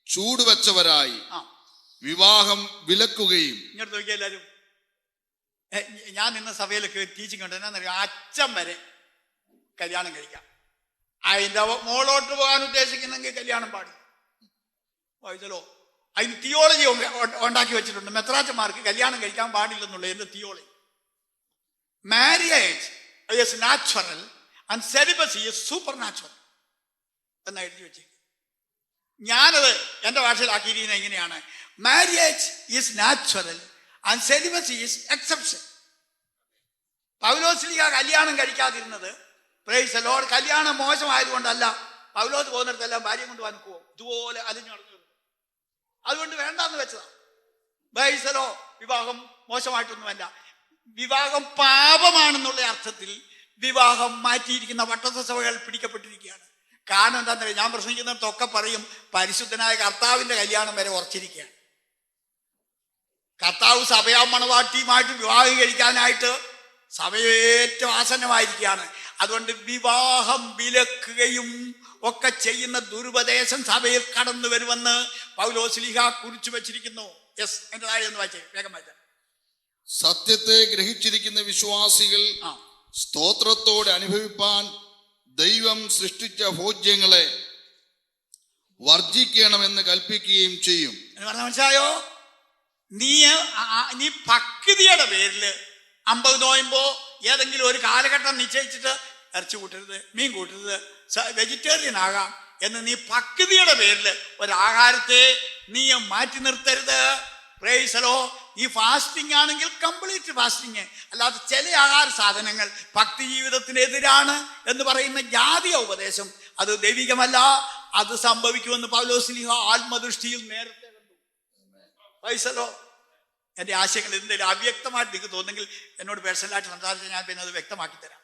ചൂടുവെച്ചവരായി വിവാഹം വിലക്കുകയും. ഇങ്ങോട്ട് നോക്കിയ എല്ലാവരും, ഞാൻ ഇന്ന് സഭയിലൊക്കെ ടീച്ചിങ് ഉണ്ട്. എന്നാ അച്ഛൻ വരെ കല്യാണം കഴിക്കാം. അതിന്റെ മോളോട്ട് പോകാൻ ഉദ്ദേശിക്കുന്നെങ്കിൽ കല്യാണം പാടില്ല. വായിച്ചല്ലോ, അതിന് തിയോളജി ഉണ്ടാക്കി വെച്ചിട്ടുണ്ട്. മെത്രാച്ചന്മാർക്ക് കല്യാണം കഴിക്കാൻ പാടില്ലെന്നുള്ള എന്റെ theology. Marriage is natural and celibacy is super natural എന്ന് എഴുതി വെച്ചേക്കും. ഞാനത് എന്റെ ഭാഷയിലാക്കിയിരിക്കുന്നത് എങ്ങനെയാണ്? Marriage is natural and celibacy is exception. Paulose Sleeha കല്യാണം കഴിക്കാതിരുന്നത് പ്രൈസ് ദി ലോർഡ് കല്യാണം മോശമായതുകൊണ്ടല്ല. പൗലോസ് പോകുന്നിടത്തെല്ലാം ഭാര്യ കൊണ്ട് വനുക്കുവോ ഇതുപോലെ അലിഞ്ഞു നടന്നു. അതുകൊണ്ട് വേണ്ടാന്ന് വെച്ചതാ. പ്രൈസ് ദി ലോർഡ് വിവാഹം മോശമായിട്ടൊന്നുമല്ല. വിവാഹം പാപമാണെന്നുള്ള അർത്ഥത്തിൽ വിവാഹം മാറ്റിയിരിക്കുന്ന വട്ടത്ത സഭകൾ പിടിക്കപ്പെട്ടിരിക്കുകയാണ്. കാരണം എന്താണെന്ന് അറിയാം, ഞാൻ പ്രസംഗിക്കുന്നിടത്തൊക്കെ പറയും പരിശുദ്ധനായ കർത്താവിന്റെ കല്യാണം വരെ ഉറച്ചിരിക്കുകയാണ്. കർത്താവ് സഭയാ മണവാട്ടിയുമായിട്ട് വിവാഹം കഴിക്കാനായിട്ട് സഭയേറ്റവും ആസന്നമായിരിക്കുകയാണ്. അതുകൊണ്ട് വിവാഹം വിലക്കുകയും ഒക്കെ ചെയ്യുന്ന ദുരുപദേശം സഭയിൽ കടന്നു വരുമെന്ന് പൗലോസ്ലീഹ കുറിച്ചു വെച്ചിരിക്കുന്നു. യെസ്, എന്റെ താഴെ ഒന്ന് വായിച്ചേ, വേഗം വായിച്ച. സത്യത്തെ ഗ്രഹിച്ചിരിക്കുന്ന വിശ്വാസികൾ സ്തോത്രത്തോടെ അനുഭവിപ്പാൻ ദൈവം സൃഷ്ടിച്ച ഭോജ്യങ്ങളെ വർജിക്കണമെന്ന് കൽപ്പിക്കുകയും ചെയ്യും. മനസ്സിലായോ? നീ ഭക്തിയുടെ പേരില് 50 നോയുമ്പോ ഏതെങ്കിലും ഒരു കാലഘട്ടം നിശ്ചയിച്ചിട്ട് ഇറച്ചി കൂട്ടരുത്, മീൻ കൂട്ടരുത്, വെജിറ്റേറിയൻ ആകാം എന്ന് നീ ഭക്തിയുടെ പേരിൽ ഒരാഹാരത്തെ നീ മാറ്റി നിർത്തരുത്. Praise the Lord. നീ ഫാസ്റ്റിംഗ് ആണെങ്കിൽ കംപ്ലീറ്റ് ഫാസ്റ്റിംഗ്, അല്ലാതെ ചില ആഹാര സാധനങ്ങൾ ഭക്തി ജീവിതത്തിനെതിരാണ് എന്ന് പറയുന്ന ജാതീയ ഉപദേശം അത് ദൈവികമല്ല. അത് സംഭവിക്കുമെന്ന് പൗലോസ്ലീഹ ആത്മദൃഷ്ടിയിൽ നേരത്തെ കണ്ടു. Price the Lord. എൻ്റെ ആശയങ്ങൾ എന്തെങ്കിലും അവ്യക്തമായിട്ട് നിങ്ങൾക്ക് തോന്നുന്നെങ്കിൽ എന്നോട് പേഴ്സണലായിട്ട് സംസാരിച്ചാൽ ഞാൻ പിന്നെ അത് വ്യക്തമാക്കി തരാം.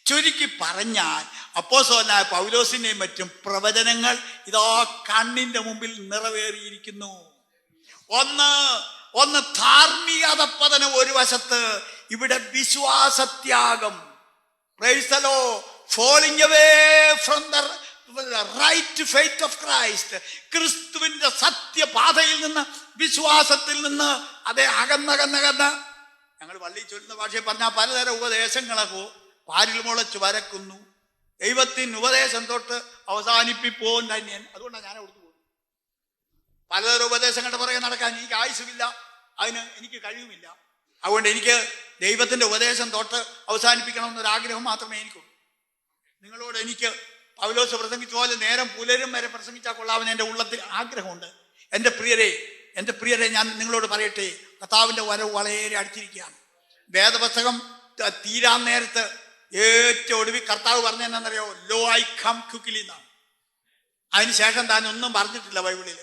ചുരുക്കി പറഞ്ഞാൽ അപ്പോസ്തലനായ പൗലോസിന്റെയും മറ്റും പ്രവചനങ്ങൾ ഇതാ കണ്ണിന്റെ മുമ്പിൽ നിറവേറിയിരിക്കുന്നു. ഒന്ന് ധാർമ്മികത പതനം ഒരു വശത്ത്, ഇവിടെ വിശ്വാസത്യാഗം. Praise the Lord. Falling away from the right faith of Christ. ക്രിസ്തുവിന്റെ സത്യപാതയിൽ നിന്ന്, വിശ്വാസത്തിൽ നിന്ന് അതേ അകന്നകന്നകന്ന് ഞങ്ങൾ പള്ളി ചൊല്ലുന്ന ഭാഷയിൽ പറഞ്ഞാൽ പലതരം ഉപദേശങ്ങളൊക്കെ പാരിൽ മുളച്ച് വരക്കുന്നു. ദൈവത്തിന് ഉപദേശം തൊട്ട് അവസാനിപ്പിപ്പോൻ ധന്യൻ. അതുകൊണ്ടാണ് ഞാൻ അവിടുന്ന് പോകുന്നത്. പലതരം ഉപദേശങ്ങളുടെ പുറകെ നടക്കാൻ എനിക്ക് ആയുസുമില്ല, അതിന് എനിക്ക് കഴിയുമില്ല. അതുകൊണ്ട് എനിക്ക് ദൈവത്തിന്റെ ഉപദേശം തൊട്ട് അവസാനിപ്പിക്കണമെന്നൊരാഗ്രഹം മാത്രമേ എനിക്കുള്ളൂ. നിങ്ങളോട് എനിക്ക് പൗലോസ് പ്രസംഗിച്ച പോലെ നേരം പുലരും വരെ പ്രസംഗിച്ചാൽ കൊള്ളാമെന്ന് എൻ്റെ ഉള്ളത്തിൽ ആഗ്രഹമുണ്ട്. എൻ്റെ പ്രിയരെ ഞാൻ നിങ്ങളോട് പറയട്ടെ, കർത്താവിൻ്റെ വരവ് വളരെ അടുത്തിരിക്കുകയാണ്. വേദപുസ്തകം തീരാൻ നേരത്ത് ഏറ്റവും ഒടുവിൽ കർത്താവ് പറഞ്ഞ എന്നാന്നറിയോ? ലോ ഐ കം ക്വിക്ക്ലി എന്നാണ്. അതിനുശേഷം താൻ ഒന്നും പറഞ്ഞിട്ടില്ല ബൈബിളിൽ.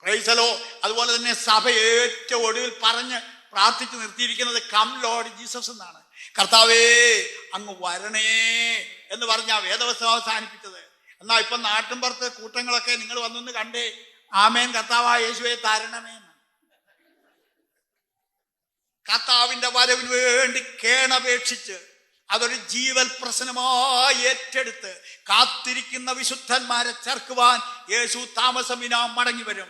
Price the Lord. അതുപോലെ തന്നെ സഭ ഏറ്റവും ഒടുവിൽ പറഞ്ഞ് പ്രാർത്ഥിച്ച് നിർത്തിയിരിക്കുന്നത് കം ലോർഡ് ജീസസ് എന്നാണ്. കർത്താവേ അങ്ങ് വരണേ എന്ന് പറഞ്ഞാ വേദപുസ്തകം അവസാനിപ്പിച്ചത്. എന്നാൽ ഇപ്പൊ നാട്ടിൻപുറത്ത് കൂട്ടങ്ങളൊക്കെ നിങ്ങൾ വന്നൊന്ന് കണ്ടേ, ആമേൻ കർത്താവായ യേശുവേ തരണമേ. കർത്താവിന്റെ വരവിന് വേണ്ടി കേണപേക്ഷിച്ച് അതൊരു ജീവൽ പ്രശ്നമായി ഏറ്റെടുത്ത് കാത്തിരിക്കുന്ന വിശുദ്ധന്മാരെ ചേർക്കുവാൻ യേശു താമസമിനാ മടങ്ങി വരും.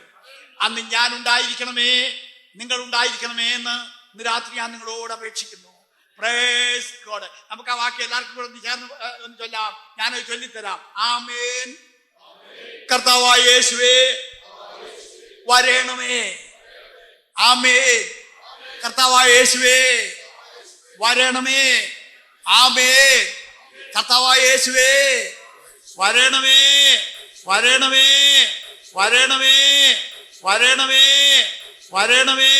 അന്ന് ഞാൻ ഉണ്ടായിരിക്കണമേ, നിങ്ങൾ ഉണ്ടായിരിക്കണമേ എന്ന് ഇന്ന് രാത്രി ഞാൻ നിങ്ങളോട് അപേക്ഷിക്കുന്നു. Praise God. നമുക്ക് ആ വാക്യം എല്ലാവർക്കും കൂടെ ഒന്ന് ചേർന്ന് ഒന്ന് ചൊല്ലാം. ഞാനത് ചൊല്ലിത്തരാം. ആമേൻ. കർത്താവായ യേശുവേ വരണമേ. ആമേൻ. കർത്താവായ യേശുവേ വരണമേ. ആമേൻ. കർത്താവായ യേശുവേ വരണമേ, വരണമേ, വരണമേ, വരണമേ, വരണമേ.